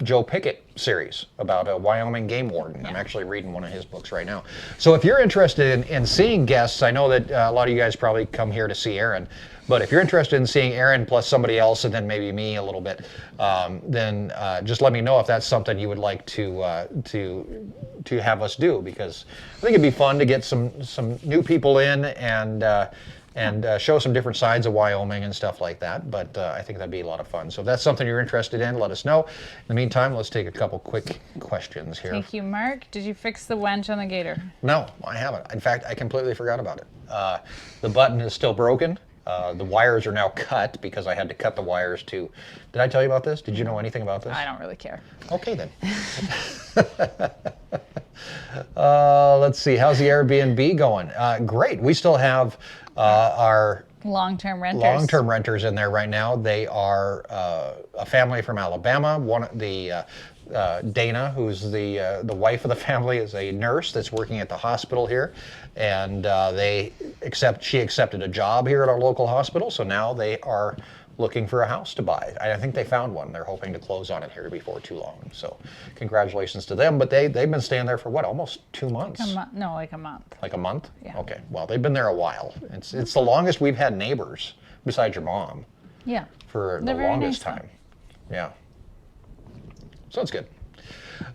Joe Pickett series about a Wyoming game warden. Yeah. I'm actually reading one of his books right now. So if you're interested in seeing guests, I know that a lot of you guys probably come here to see Erin, but if you're interested in seeing Erin plus somebody else and then maybe me a little bit, then just let me know if that's something you would like to have us do, because I think it'd be fun to get some new people in and show some different sides of Wyoming and stuff like that. But I think that'd be a lot of fun. So if that's something you're interested in, let us know. In the meantime, let's take a couple quick questions here. Thank you, Mark. Did you fix the wench on the gator? No, I haven't. In fact, I completely forgot about it. The button is still broken. The wires are now cut because I had to cut the wires to... Did I tell you about this? Did you know anything about this? I don't really care. Okay, then. Let's see. How's the Airbnb going? Great. We still have our long-term renters in there right now. They are a family from Alabama. Dana, who's the wife of the family, is a nurse that's working at the hospital here, and she accepted a job here at our local hospital. So now they are looking for a house to buy. I think they found one. They're hoping to close on it here before too long. So congratulations to them. But they've been staying there for what, almost 2 months? Like a month. Like a month? Yeah. Okay. Well, they've been there a while. It's the longest we've had neighbors besides your mom. Yeah. For the They're longest nice time. Yeah. So it's good.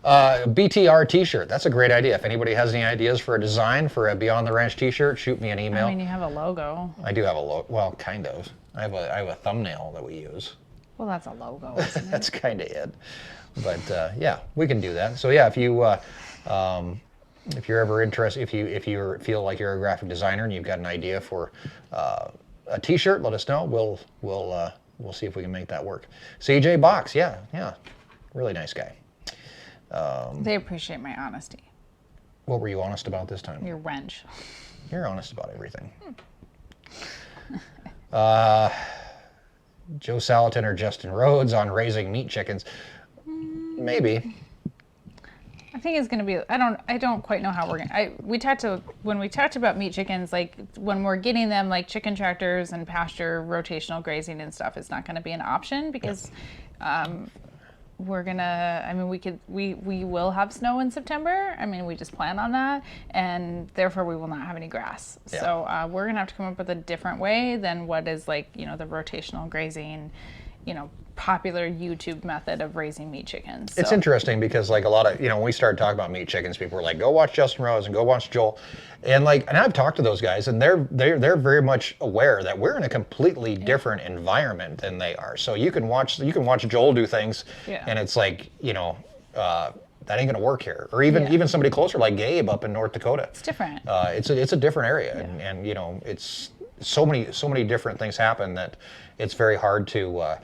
BTR t-shirt. That's a great idea. If anybody has any ideas for a design for a Beyond the Ranch t-shirt, shoot me an email. I mean, you have a logo. I do have a logo. Well, kind of. I have a thumbnail that we use. Well, that's a logo, isn't it? That's kind of it. But yeah, we can do that. So yeah, if you're ever interested, if you feel like you're a graphic designer and you've got an idea for a t-shirt, let us know. We'll see if we can make that work. CJ Box, yeah, really nice guy. They appreciate my honesty. What were you honest about this time? Your wench. You're honest about everything. Joe Salatin or Justin Rhodes on raising meat chickens. Maybe. I think it's going to be, I don't quite know how we're going to, when we talked about meat chickens, like when we're getting them like chicken tractors and pasture rotational grazing and stuff, it's not going to be an option because we're going to, I mean, we will have snow in September. I mean, we just plan on that, and therefore we will not have any grass. Yeah. So we're going to have to come up with a different way than what is like, you know, the rotational grazing, you know, popular YouTube method of raising meat chickens. It's interesting because like a lot of, you know, when we started talking about meat chickens, people were like, go watch Justin Rose and go watch Joel. And like, and I've talked to those guys and they're very much aware that we're in a completely different environment than they are. So you can watch Joel do things and it's like, you know, that ain't gonna work here. Or even somebody closer like Gabe up in North Dakota. It's different. It's a different area and you know, it's so many different things happen that it's very hard to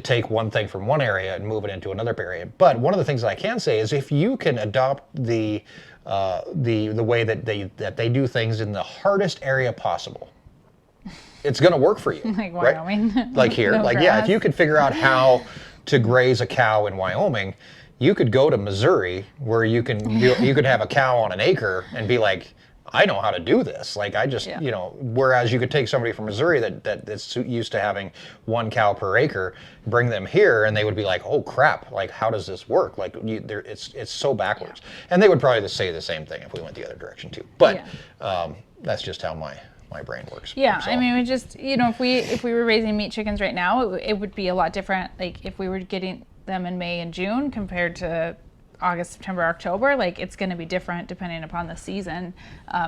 take one thing from one area and move it into another area. But one of the things that I can say is if you can adopt the way that they do things in the hardest area possible, it's going to work for you. Like Wyoming. Right? Like here. No like, grass. yeah, if you could figure out how to graze a cow in Wyoming, you could go to Missouri where you could have a cow on an acre and be like, I know how to do this. Like I just, you know, whereas you could take somebody from Missouri that's used to having 1 cow per acre, bring them here and they would be like, oh crap, like how does this work? Like it's so backwards. And they would probably just say the same thing if we went the other direction too. But that's just how my brain works. Yeah, so. I mean, we just, you know, if we were raising meat chickens right now, it would be a lot different. Like if we were getting them in May and June compared to August, September, October, like it's going to be different depending upon the season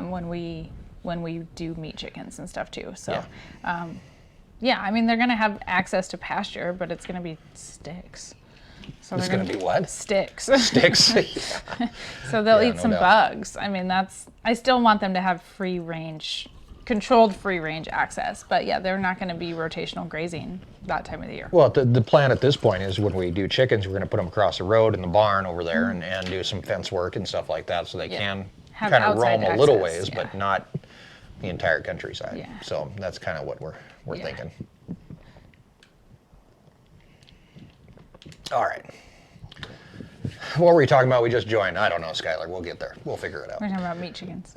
when we do meat chickens and stuff too. So, I mean, they're going to have access to pasture, but it's going to be sticks. So it's going to be what? Sticks. Sticks. So they'll eat some bugs. I mean, I still want them to have controlled free range access, but yeah, they're not going to be rotational grazing that time of the year. Well, the plan at this point is when we do chickens, we're going to put them across the road in the barn over there and do some fence work and stuff like that so they can have kind of roam a little access, ways, but not the entire countryside. Yeah. So that's kind of what we're thinking. All right. What were we talking about? We just joined. I don't know, Skylar. We'll get there. We'll figure it out. We're talking about meat chickens.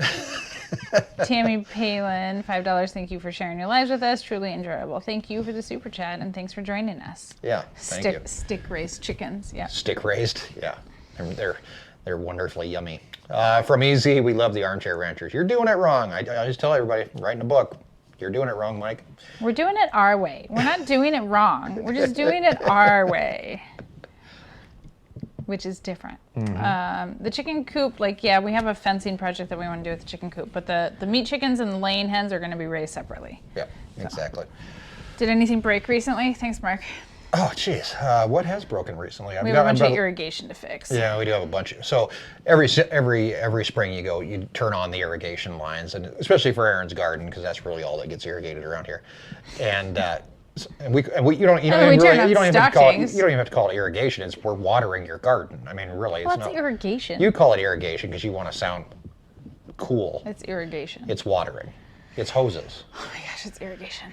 Tammy Palin, $5. Thank you for sharing your lives with us. Truly enjoyable. Thank you for the super chat and thanks for joining us. Yeah, thank you. Stick raised chickens. Yeah. Stick raised. Yeah, they're wonderfully yummy. From Easy, we love the Armchair Ranchers. You're doing it wrong. I just tell everybody, writing a book. You're doing it wrong, Mike. We're doing it our way. We're not doing it wrong. We're just doing it our way, which is different. The chicken coop, we have a fencing project that we want to do with the chicken coop, but the meat chickens and the laying hens are going to be raised separately. Yeah, exactly. Did anything break recently? Thanks, Mark. Oh, geez. What has broken recently? We have a bunch of irrigation to fix. Yeah, we do have a bunch. So every spring you turn on the irrigation lines, and especially for Erin's garden, because that's really all that gets irrigated around here. And you don't even have to call it irrigation. We're watering your garden. I mean, really, it's not irrigation. You call it irrigation because you want to sound cool. It's irrigation. It's watering. It's hoses. Oh my gosh, it's irrigation.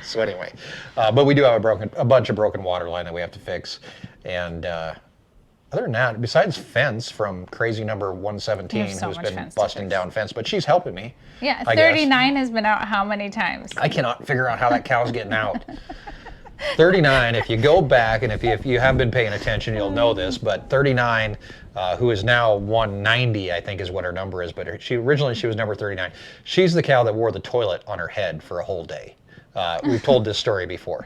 So anyway, but we do have a bunch of broken water line that we have to fix, and other than that, besides fence from crazy number 117, who's been busting down fence, but she's helping me. Yeah, 39 has been out how many times? I cannot figure out how that cow's getting out. 39, if you go back, and if you have been paying attention, you'll know this, but 39, who is now 190, I think is what her number is, but originally she was number 39. She's the cow that wore the toilet on her head for a whole day. We've told this story before.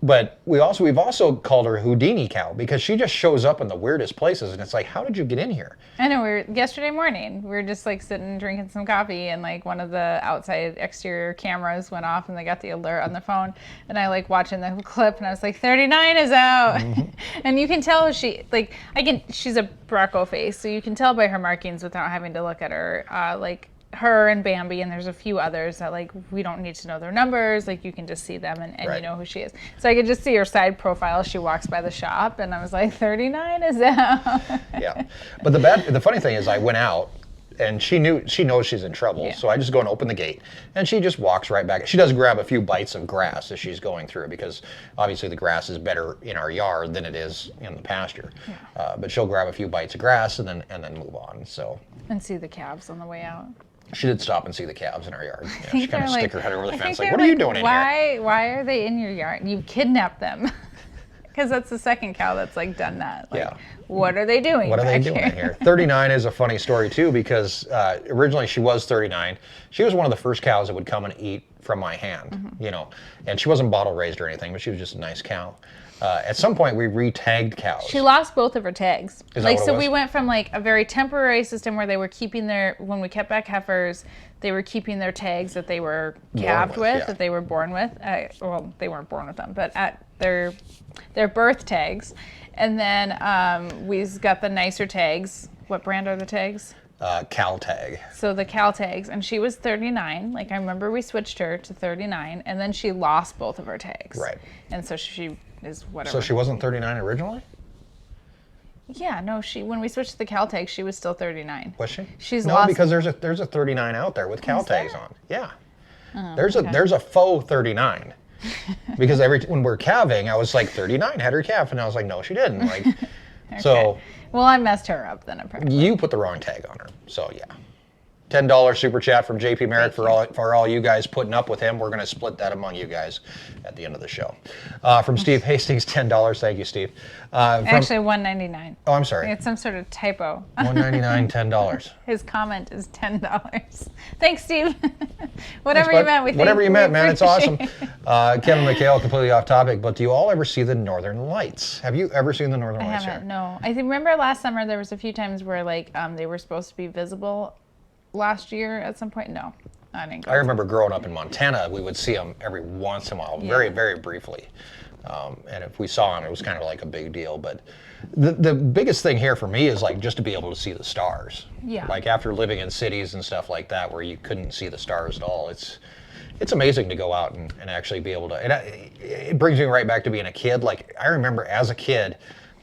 But we've also called her Houdini cow because she just shows up in the weirdest places, and it's like, how did you get in here? I know. Yesterday morning, we were just sitting drinking some coffee, and one of the outside exterior cameras went off, and they got the alert on the phone, and I watching the clip, and I was like, 39 is out, and you can tell she's a Bronco face, so you can tell by her markings without having to look at her, her and Bambi, and there's a few others that we don't need to know their numbers, you can just see them and right. You know who she is. So I could just see her side profile as she walks by the shop, and I was like, 39 is out. Yeah, but the funny thing is I went out and she knows she's in trouble. Yeah. So I just go and open the gate, and she just walks right back. She does grab a few bites of grass as she's going through, because obviously the grass is better in our yard than it is in the pasture. Yeah. But she'll grab a few bites of grass and then move on. So. And see the calves on the way out. She did stop and see the calves in our yard. She kind of like, stick her head over the fence, like, they're "What are you doing in here?" Why are they in your yard? You kidnapped them. Because that's the second cow that's like done that. Like, Yeah. What are they doing? What are they doing here? in here? 39 is a funny story too, because originally she was 39. She was one of the first cows that would come and eat from my hand, you know. And she wasn't bottle raised or anything, but she was just a nice cow. At some point, we re-tagged cows. She lost both of her tags. Is that like, what it so was? we went from like a very temporary system where they were keeping when we kept back heifers, they were keeping their tags that they were calved with, yeah. that they were born with. Well, they weren't born with them, but at their birth tags. And then we got the nicer tags. What brand are the tags? Cal tag. So the Cal tags, and she was 39. Like, I remember we switched her to 39, and then she lost both of her tags. Right. And so she is whatever. So she wasn't 39 originally? Yeah, no, when we switched to the Cal tag, she was still 39. Was she? She's no, lost. because there's a 39 out there with Cal tags there? on. Yeah. Oh, there's a faux 39. Because when we're calving, I was like, 39 had her calf, and I was like, no, she didn't. Like, Okay. so Well, I messed her up then, apparently. you put the wrong tag on her. So yeah. $10 super chat from JP Merrick for all you guys putting up with him. We're going to split that among you guys at the end of the show. From Steve Hastings, $10. Thank you, Steve. Actually, $1.99. Oh, I'm sorry. It's some sort of typo. $1.99, $10. His comment is $10. Thanks, Steve. Whatever Thanks, you bud. meant, we Whatever you meant, man. It's awesome. appreciate it. Kevin McHale, completely off topic, but do you all ever see the Northern Lights? Have you ever seen the Northern I Lights? haven't, no. I remember last summer there was a few times where like they were supposed to be visible last year at some point. No, I didn't go. I remember growing up in Montana, we would see them every once in a while, very, very briefly. And if we saw them, it was kind of like a big deal. But the biggest thing here for me is like just to be able to see the stars. Yeah. Like after living in cities and stuff like that where you couldn't see the stars at all, it's amazing to go out and actually be able to. And it brings me right back to being a kid. Like I remember as a kid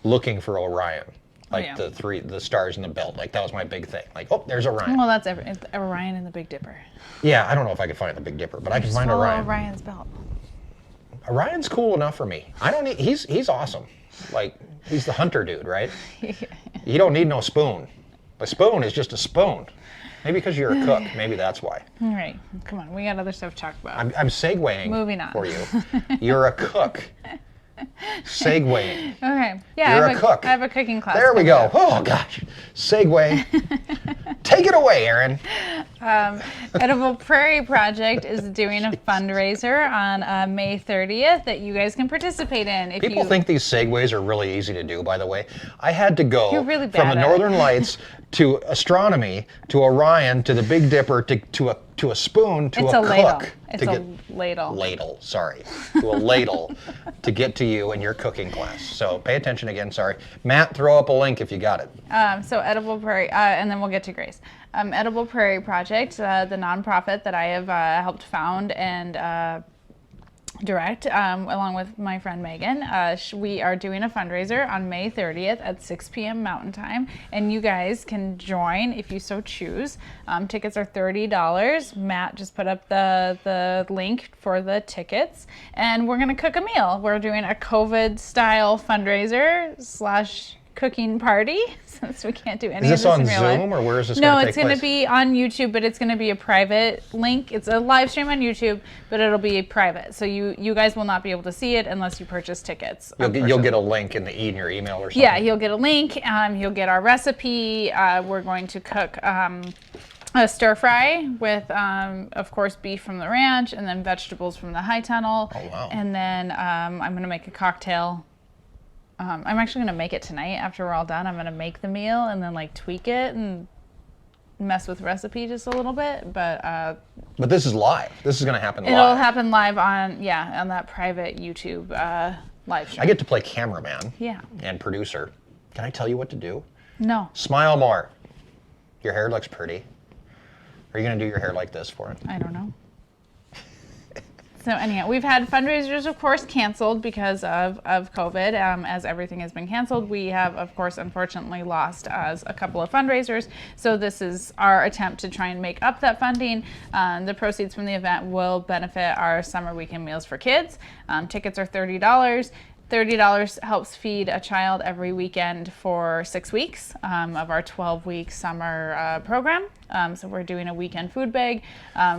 looking for Orion. Like the stars in the belt. Like that was my big thing. Like, oh, there's Orion. Well, that's Orion and the Big Dipper. Yeah, I don't know if I could find the Big Dipper, but I can find Follow Orion. Orion's belt. Orion's cool enough for me. I don't need. He's awesome. Like he's the hunter dude, right? You don't need no spoon. A spoon is just a spoon. Maybe because you're a cook. Maybe that's why. All right, come on. We got other stuff to talk about. I'm segueing. Moving on. For you. You're a cook. Segueing. Okay. Yeah, You're I a cook. I have a cooking class. There we coming go. up. Oh gosh. Segue. Take it away, Erin. Edible Prairie Project is doing a fundraiser on May 30th that you guys can participate in. If People think these segues are really easy to do, by the way. I had to go You're really from bad the at Northern it. Lights to astronomy to Orion to the Big Dipper to a spoon to It's a a ladle. cook. It's a ladle. Ladle, sorry. To a ladle to get to you in your cooking class. So pay attention again, sorry. Matt, throw up a link if you got it. So Edible Prairie, and then we'll get to Grace. Edible Prairie Project, the nonprofit that I have helped found and direct, along with my friend Megan. We are doing a fundraiser on May 30th at 6 p.m. Mountain Time, and you guys can join if you so choose. Tickets are $30. Matt just put up the link for the tickets, and we're gonna cook a meal. We're doing a COVID-style fundraiser / cooking party, since we can't do any Is this of on this in real Zoom life. or where is this No, going to it's take going to place? be on YouTube, but it's going to be a private link. It's a live stream on YouTube, but it'll be private. So you guys will not be able to see it unless you purchase tickets. You'll get a link in your email or something. Yeah, you'll get a link. You'll get our recipe. We're going to cook a stir fry with, of course, beef from the ranch, and then vegetables from the high tunnel. Oh, wow. And then I'm going to make a cocktail. I'm actually going to make it tonight after we're all done. I'm going to make the meal and then like tweak it and mess with recipe just a little bit. But this is live. This is going to happen live. it'll happen live on that private YouTube live stream. I get to play cameraman Yeah. and producer. Can I tell you what to do? No. Smile more. Your hair looks pretty. Are you going to do your hair like this for it? I don't know. So anyhow, we've had fundraisers, of course, canceled because of COVID. As everything has been canceled, we have, of course, unfortunately lost a couple of fundraisers. So this is our attempt to try and make up that funding. The proceeds from the event will benefit our summer weekend meals for kids. Tickets are $30. $30 helps feed a child every weekend for 6 weeks of our 12-week summer program. So we're doing a weekend food bag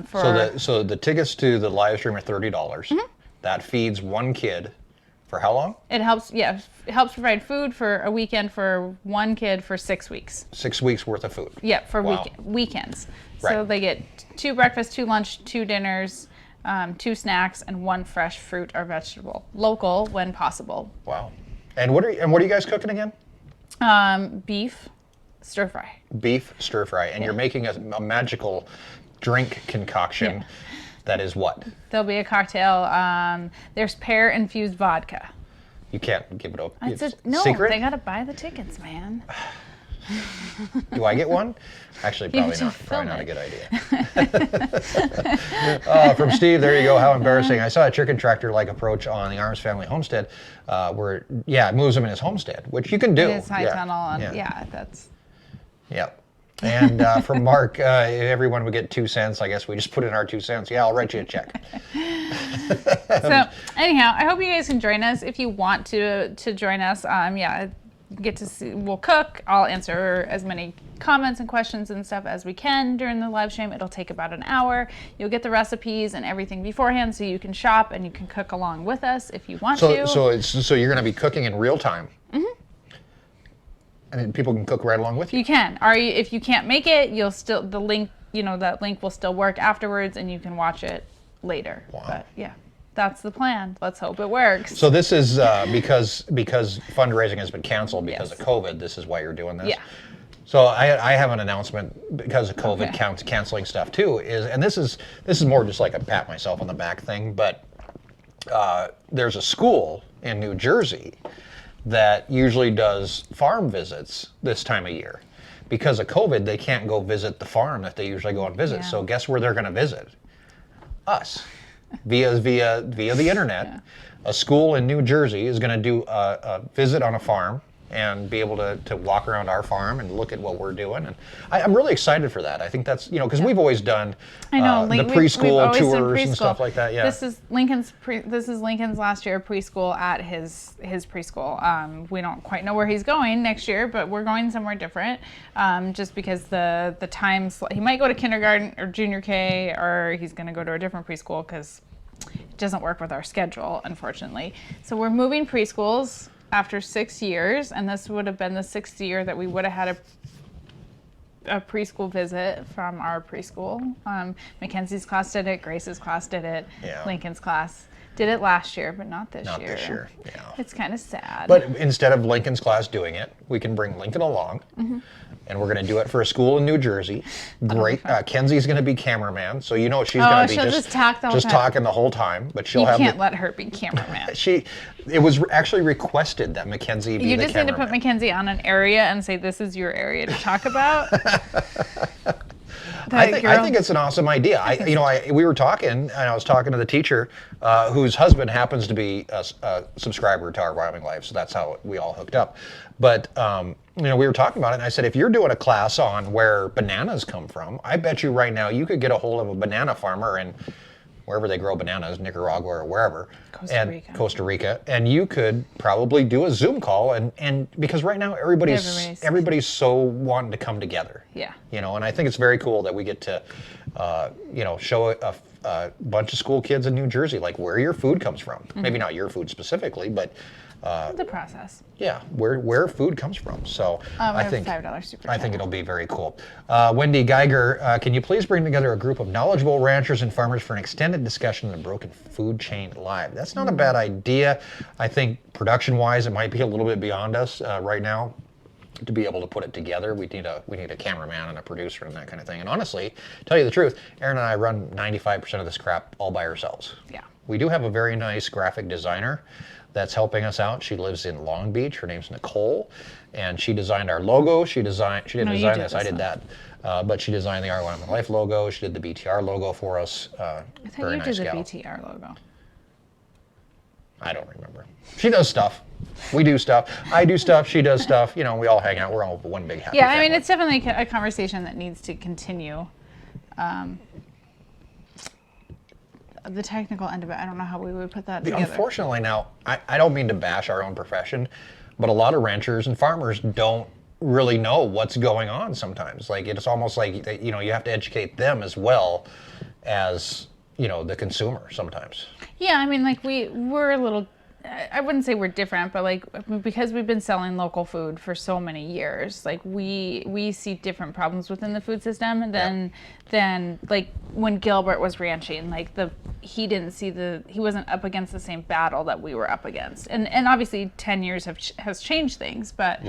for. So the tickets to the live stream are $30. That feeds one kid for how long? It helps provide food for a weekend for one kid for 6 weeks. 6 weeks worth of food. Yeah, for Wow. weekends. Right. So they get 2 breakfasts, 2 lunch, 2 dinners, 2 snacks, and 1 fresh fruit or vegetable, local when possible. Wow. And what are you guys cooking again? Beef stir fry. Beef stir fry, and you're making a magical drink concoction. That is what? There'll be a cocktail. There's pear infused vodka. You can't give it up. No, secret? they gotta buy the tickets, man. Do I get one? Actually, probably to not. film Probably not it. a good idea. From Steve, there you go. How embarrassing. I saw a chicken tractor-like approach on the Arms family homestead where, it moves him in his homestead, which you can do. It's high tunnel, and that's. Yeah. And from Mark, everyone would get 2 cents. I guess we just put in our 2 cents. Yeah, I'll write you a check. So anyhow, I hope you guys can join us. If you want to join us, get to see. We'll cook. I'll answer as many comments and questions and stuff as we can during the live stream. It'll take about an hour. You'll get the recipes and everything beforehand, so you can shop and you can cook along with us if you want to. So you're going to be cooking in real time. And then people can cook right along with you. You can. If you can't make it, the link. That link will still work afterwards, and you can watch it later. Wow. But yeah. That's the plan. Let's hope it works. So this is because fundraising has been canceled because of COVID. This is why you're doing this. Yeah. So I have an announcement because of COVID canceling stuff too. And this is more just like a pat myself on the back thing. But there's a school in New Jersey that usually does farm visits this time of year. Because of COVID, they can't go visit the farm that they usually go and visit. Yeah. So guess where they're going to visit? Us. Via the internet. A school in New Jersey is going to do a visit on a farm and be able to walk around our farm and look at what we're doing. And I'm really excited for that. I think that's, because we've always done the preschool tours and stuff like that. Yeah. This is Lincoln's last year preschool at his preschool. We don't quite know where he's going next year, but we're going somewhere different. Just because the times, he might go to kindergarten or junior K, or he's going to go to a different preschool because it doesn't work with our schedule, unfortunately. So we're moving preschools after 6 years, and this would have been the 6th year that we would have had a preschool visit from our preschool. Mackenzie's class did it, Grace's class did it, Lincoln's class did it last year, but not this year. Not this year, yeah. It's kind of sad. But instead of Lincoln's class doing it, we can bring Lincoln along, and we're going to do it for a school in New Jersey. Great. Kenzie's going to be cameraman, so she's going to be just talk the whole time. Talking the whole time. But she'll You can't let her be cameraman. It was actually requested that Mackenzie be the cameraman. You just need to put Mackenzie on an area and say, this is your area to talk about. I think it's an awesome idea. We were talking, and I was talking to the teacher, whose husband happens to be a subscriber to our Wyoming Life, so that's how we all hooked up. But we were talking about it, and I said, if you're doing a class on where bananas come from, I bet you right now you could get a hold of a banana farmer in wherever they grow bananas, Nicaragua or wherever, Costa Rica, and you could probably do a Zoom call, and because right now everybody's so wanting to come together. Yeah. And I think it's very cool that we get to, show a bunch of school kids in New Jersey like where your food comes from. Maybe not your food specifically, but the process. Yeah, where food comes from. So I think $5 super I think it'll be very cool. Wendy Geiger, can you please bring together a group of knowledgeable ranchers and farmers for an extended discussion on the broken food chain live? That's not a bad idea. I think production-wise, it might be a little bit beyond us right now to be able to put it together. We need a cameraman and a producer and that kind of thing. And honestly, tell you the truth, Erin and I run 95% of this crap all by ourselves. Yeah. We do have a very nice graphic designer that's helping us out. She lives in Long Beach. Her name's Nicole, and she designed our logo. She didn't design this. I did that. But she designed the Wyoming Life logo. She did the BTR logo for us. I thought you did the BTR logo. I don't remember. She does stuff. We do stuff. I do stuff. She does stuff. You know, we all hang out. We're all one big happy family. I mean, it's definitely a conversation that needs to continue. The technical end of it, I don't know how we would put that together. Unfortunately now, I don't mean to bash our own profession, but a lot of ranchers and farmers don't really know what's going on sometimes. Like, it's almost like, you know, you have to educate them as well as, you know, the consumer sometimes. Yeah, I mean, like, we're a little, I wouldn't say we're different, but like, because we've been selling local food for so many years, like we see different problems within the food system than like when Gilbert was ranching, like he wasn't up against the same battle that we were up against. And obviously 10 years has changed things, but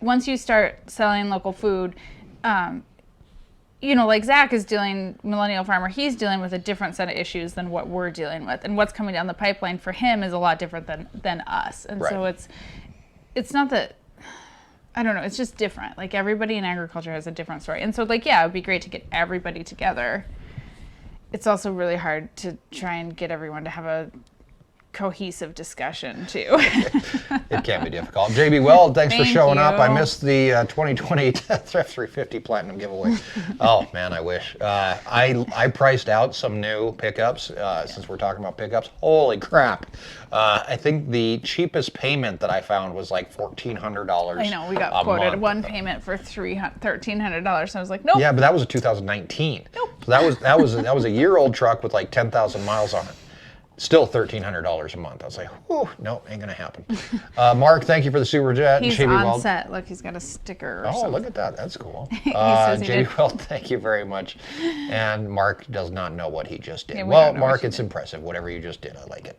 once you start selling local food, you know, like Zach is millennial farmer, he's dealing with a different set of issues than what we're dealing with. And what's coming down the pipeline for him is a lot different than us. And so it's not that, I don't know, it's just different. Like, everybody in agriculture has a different story. And so, like, yeah, it would be great to get everybody together. It's also really hard to try and get everyone to have a cohesive discussion too. It can be difficult. JB Weld, thanks for showing up. I missed the 2020 F350 Platinum giveaway. Oh man, I wish. I priced out some new pickups since we're talking about pickups. Holy crap. I think the cheapest payment that I found was like $1,400. I know, we got quoted one payment for $1,300. So I was like, nope. Yeah, but that was a 2019. Nope. So that was a year-old truck with like 10,000 miles on it. Still $1,300 a month. I was like, whew, no, ain't gonna happen. Mark, thank you for the super chat. He's on set. Look, he's got a sticker. Oh, look at that. That's cool. JB Weld, thank you very much. And Mark does not know what he just did. Well, Mark, it's impressive. Whatever you just did, I like it.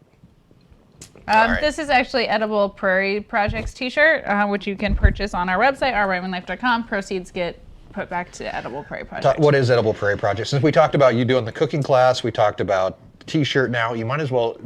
This is actually Edible Prairie Project's t-shirt, which you can purchase on our website, ourWyomingLife.com. Proceeds get put back to Edible Prairie Project. What is Edible Prairie Project? Since we talked about you doing the cooking class, we talked about t-shirt now, you might as well,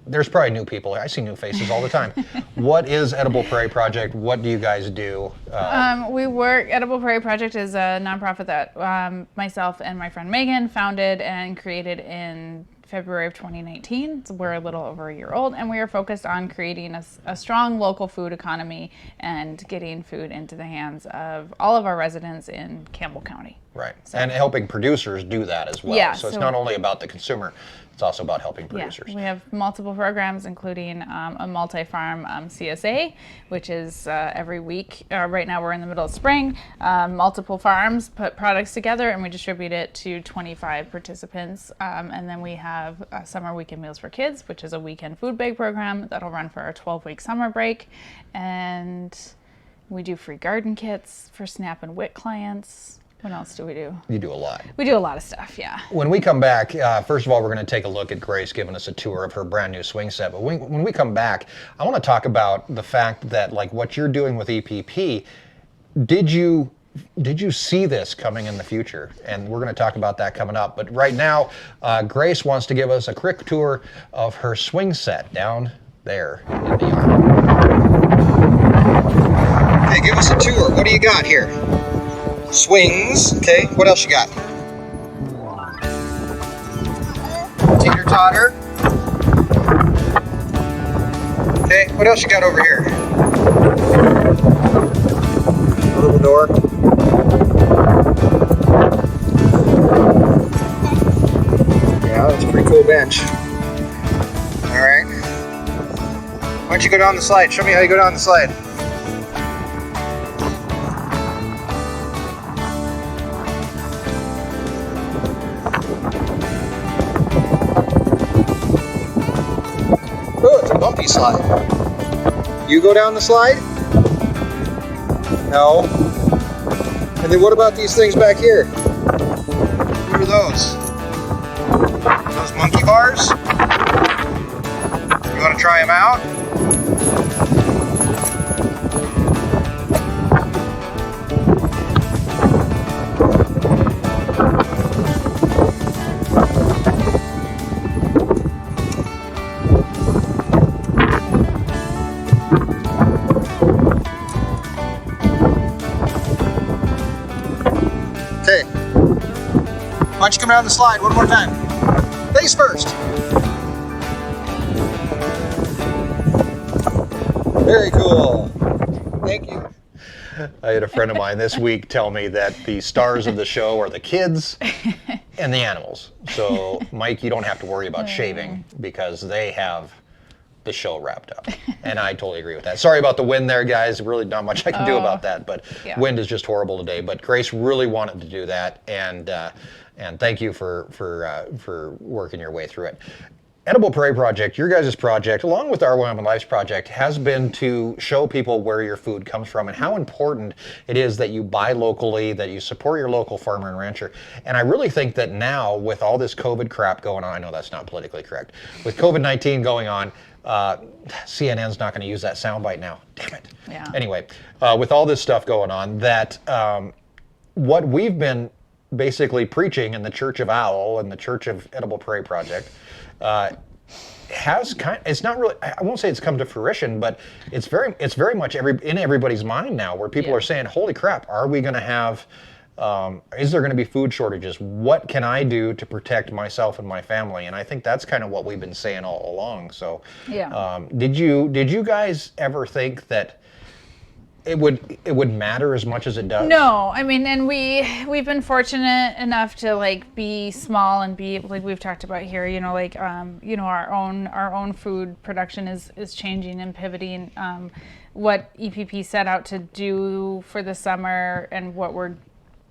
there's probably new people. I see new faces all the time. What is Edible Prairie Project? What do you guys do? Edible Prairie Project is a nonprofit that myself and my friend Megan founded and created in February of 2019. So we're a little over a year old, and we are focused on creating a strong local food economy and getting food into the hands of all of our residents in Campbell County. Right, so, and helping producers do that as well. Yeah, so it's not only about the consumer, it's also about helping producers. Yeah, we have multiple programs, including a multi-farm CSA, which is every week. Right now we're in the middle of spring. Multiple farms put products together and we distribute it to 25 participants. And then we have Summer Weekend Meals for Kids, which is a weekend food bag program that'll run for our 12-week summer break. And we do free garden kits for SNAP and WIC clients. What else do we do? You do a lot. We do a lot of stuff, yeah. When we come back, first of all, we're going to take a look at Grace giving us a tour of her brand new swing set. But when we come back, I want to talk about the fact that, like, what you're doing with EPP, did you see this coming in the future? And we're going to talk about that coming up. But right now, Grace wants to give us a quick tour of her swing set down there in the yard. Hey, give us a tour. What do you got here? Swings. Okay, what else you got? Teeter totter. Okay, what else you got over here? A little door. Yeah, that's a pretty cool bench. Alright. Why don't you go down the slide? Show me how you go down the slide. Bumpy slide. You go down the slide? No. And then what about these things back here? What are those? Are those monkey bars? You want to try them out? Why don't you come down the slide one more time? Face first. Very cool. Thank you. I had a friend of mine this week tell me that the stars of the show are the kids and the animals. So, Mike, you don't have to worry about shaving because they have the show wrapped up. And I totally agree with that. Sorry about the wind there, guys. Really not much I can do about that, but wind is just horrible today. But Grace really wanted to do that, and thank you for working your way through it. Edible Prairie Project, your guys' project, along with our Wyoming Life's project, has been to show people where your food comes from and how important it is that you buy locally, that you support your local farmer and rancher. And I really think that now, with all this COVID crap going on, I know that's not politically correct, with COVID-19 going on, CNN's not going to use that soundbite now. Damn it. Yeah. Anyway, with all this stuff going on, that what we've been basically preaching in the Church of Owl and the Church of Edible Prairie Project it's not really, I won't say it's come to fruition, but it's very much in everybody's mind now, where people are saying, holy crap, are we going to have, is there going to be food shortages? What can I do to protect myself and my family? And I think that's kind of what we've been saying all along. So did you guys ever think that it would matter as much as it does? No, I mean, and we've been fortunate enough to like be small and be like we've talked about here, like our own food production is changing and pivoting. What EPP set out to do for the summer and what we're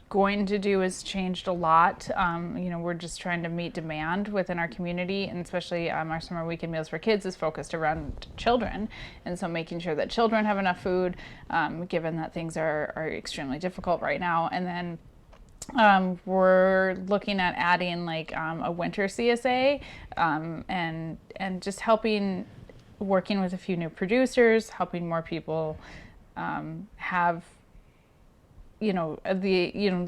going to do has changed a lot. We're just trying to meet demand within our community, and especially our summer weekend meals for kids is focused around children, and so making sure that children have enough food, given that things are extremely difficult right now. And then we're looking at adding like a winter CSA, and just working with a few new producers, helping more people have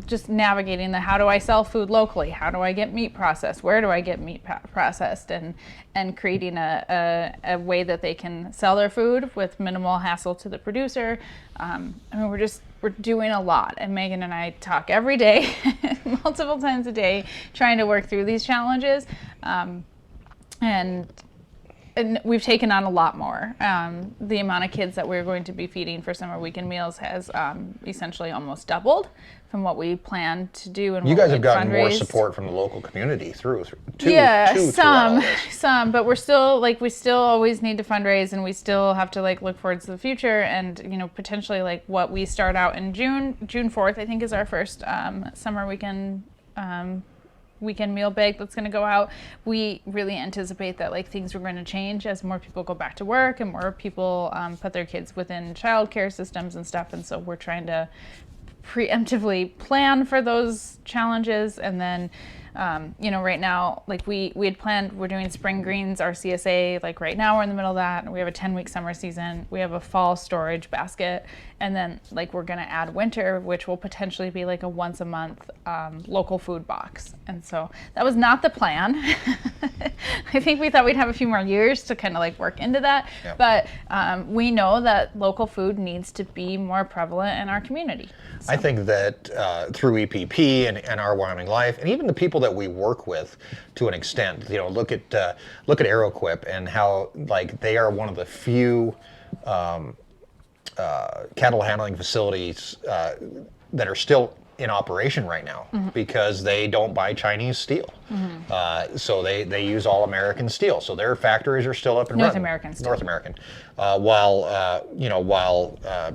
just navigating how do I sell food locally? How do I get meat processed? Where do I get meat processed? And creating a way that they can sell their food with minimal hassle to the producer. We're doing a lot, and Megan and I talk every day, multiple times a day, trying to work through these challenges. And we've taken on a lot more. The amount of kids that we're going to be feeding for summer weekend meals has essentially almost doubled from what we planned to do. And you guys have gotten more support from the local community through some, but we're still we still always need to fundraise, and we still have to look forward to the future, and potentially what we start out in June 4th, I think, is our first summer weekend meal bag that's going to go out. We really anticipate that things are going to change as more people go back to work and more people put their kids within childcare systems and stuff, and so we're trying to preemptively plan for those challenges. And then right now we had planned, we're doing spring greens, our CSA, right now we're in the middle of that, and we have a 10-week summer season, we have a fall storage basket, and then we're going to add winter, which will potentially be a once a month local food box. And so that was not the plan. I think we thought we'd have a few more years to kind of work into that. Yeah. But we know that local food needs to be more prevalent in our community. So. I think that through EPP and our Wyoming Life, and even the people that we work with to an extent, look at AeroQuip and how they are one of the few cattle handling facilities that are still in operation right now, mm-hmm. because they don't buy Chinese steel. Mm-hmm. So they use all American steel. So their factories are still up and running. North American. While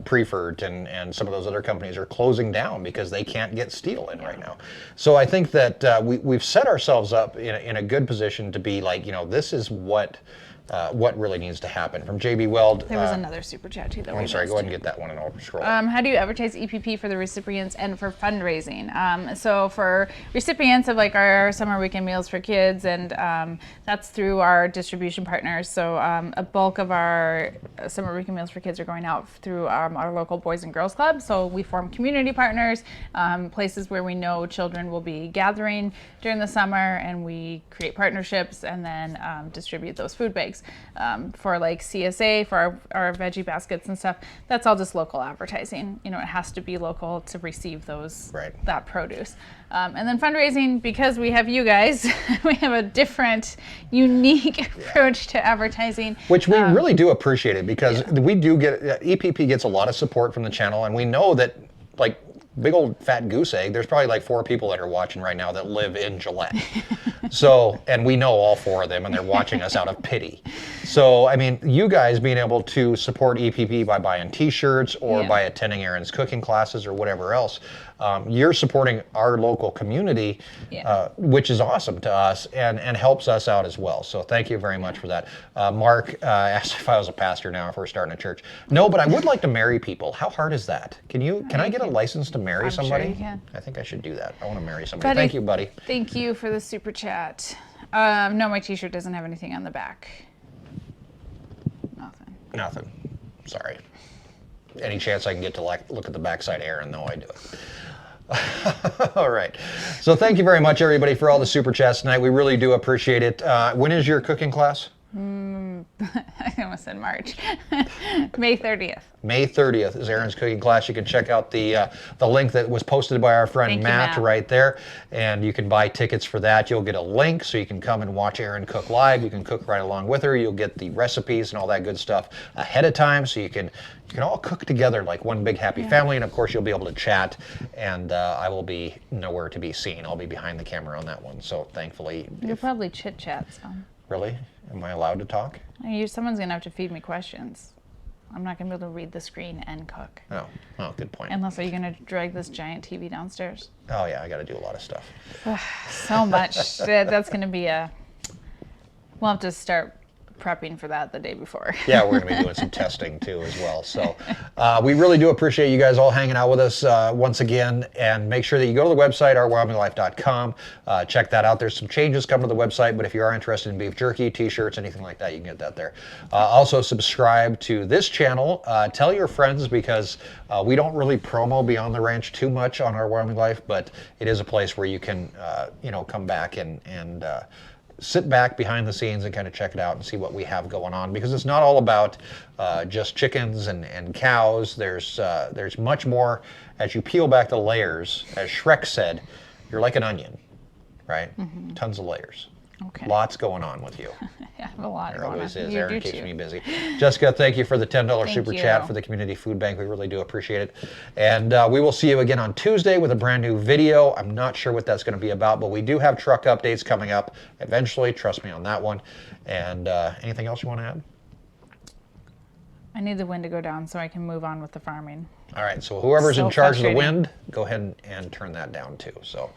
Prefert and some of those other companies are closing down because they can't get steel in right now. So I think that we've set ourselves up in a good position to be this is what really needs to happen. From JB Weld. There was another super chat too. I'm sorry, go ahead and get that one and I'll scroll. How do you advertise EPP for the recipients and for fundraising? So for recipients of our summer weekend meals for kids, and that's through our distribution partners. So a bulk of our summer weekend meals for kids are going out through our local Boys and Girls Club. So we form community partners, places where we know children will be gathering during the summer, and we create partnerships and then distribute those food bags. bags, for like CSA, for our veggie baskets and stuff. That's all just local advertising. You know, it has to be local to receive those, that produce. And then fundraising, because we have you guys, we have a different, unique approach to advertising. Which we really do appreciate it, because we do get, EPP gets a lot of support from the channel, and we know that, like, big old fat goose egg, there's probably like 4 people that are watching right now that live in Gillette. So, and we know all 4 of them, and they're watching us out of pity. So, I mean, you guys being able to support EPP by buying t-shirts or by attending Erin's cooking classes or whatever else, you're supporting our local community, which is awesome to us and helps us out as well. So thank you very much for that. Mark asked if I was a pastor now, if we're starting a church. No, but I would like to marry people. How hard is that? Can I get a license to marry somebody? Sure you can. I think I should do that. I want to marry somebody. Thank you, buddy. Thank you for the super chat. No, my t-shirt doesn't have anything on the back. Nothing. Sorry. Any chance I can get to look at the backside, Erin? No, I do it. All right. So thank you very much, everybody, for all the super chats tonight. We really do appreciate it. When is your cooking class? I almost said March. May 30th. May 30th is Erin's cooking class. You can check out the link that was posted by our friend Matt right there, and you can buy tickets for that. You'll get a link so you can come and watch Erin cook live. You can cook right along with her. You'll get the recipes and all that good stuff ahead of time, so you can all cook together like one big happy family. And of course, you'll be able to chat, and I will be nowhere to be seen. I'll be behind the camera on that one. So thankfully, you'll probably chit chat some. Really? Am I allowed to talk? Someone's gonna have to feed me questions. I'm not gonna be able to read the screen and cook. Oh, good point. Unless, are you gonna drag this giant TV downstairs? Oh yeah, I got to do a lot of stuff. So much. That's gonna be we'll have to start prepping for that the day before. Yeah, we're going to be doing some testing too as well. So we really do appreciate you guys all hanging out with us once again, and make sure that you go to the website, ourwyominglife.com. Check that out. There's some changes coming to the website, but if you are interested in beef jerky, t-shirts, anything like that, you can get that there. Also subscribe to this channel. Tell your friends, because we don't really promo Beyond the Ranch too much on our Wyoming Life, but it is a place where you can come back and sit back behind the scenes and kind of check it out and see what we have going on, because it's not all about just chickens and cows. There's much more. As you peel back the layers, as Shrek said, you're like an onion, right? Mm-hmm. Tons of layers. Okay. Lots going on with you. I have a lot there going always on. is. Erin keeps me busy. Jessica, thank you for the $10 super you. Chat for the Community Food Bank. We really do appreciate it. And we will see you again on Tuesday with a brand new video. I'm not sure what that's going to be about, but we do have truck updates coming up eventually. Trust me on that one. And anything else you want to add? I need the wind to go down so I can move on with the farming. All right, so whoever's in charge of the wind, go ahead and turn that down too. So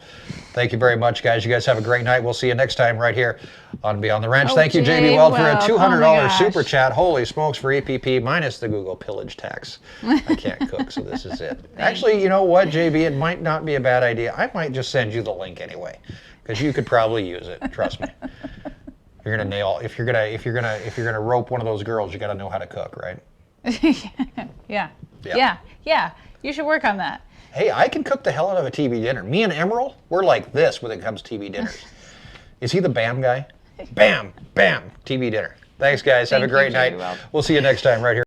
thank you very much, guys. You guys have a great night. We'll see you next time right here on Beyond the Ranch. Thank you, JB Weld, for a $200 super chat. Holy smokes, for EPP, minus the Google pillage tax. I can't cook, so this is it. Actually, you know what, JB? It might not be a bad idea. I might just send you the link anyway, because you could probably use it. Trust me. You're gonna nail. If you're gonna rope one of those girls, you got to know how to cook, right? Yeah. You should work on that. Hey, I can cook the hell out of a TV dinner. Me and Emerald, we're like this when it comes to TV dinners. Is he the BAM guy? Bam, bam, TV dinner. Thanks, guys. Have a great night. We'll see you next time right here.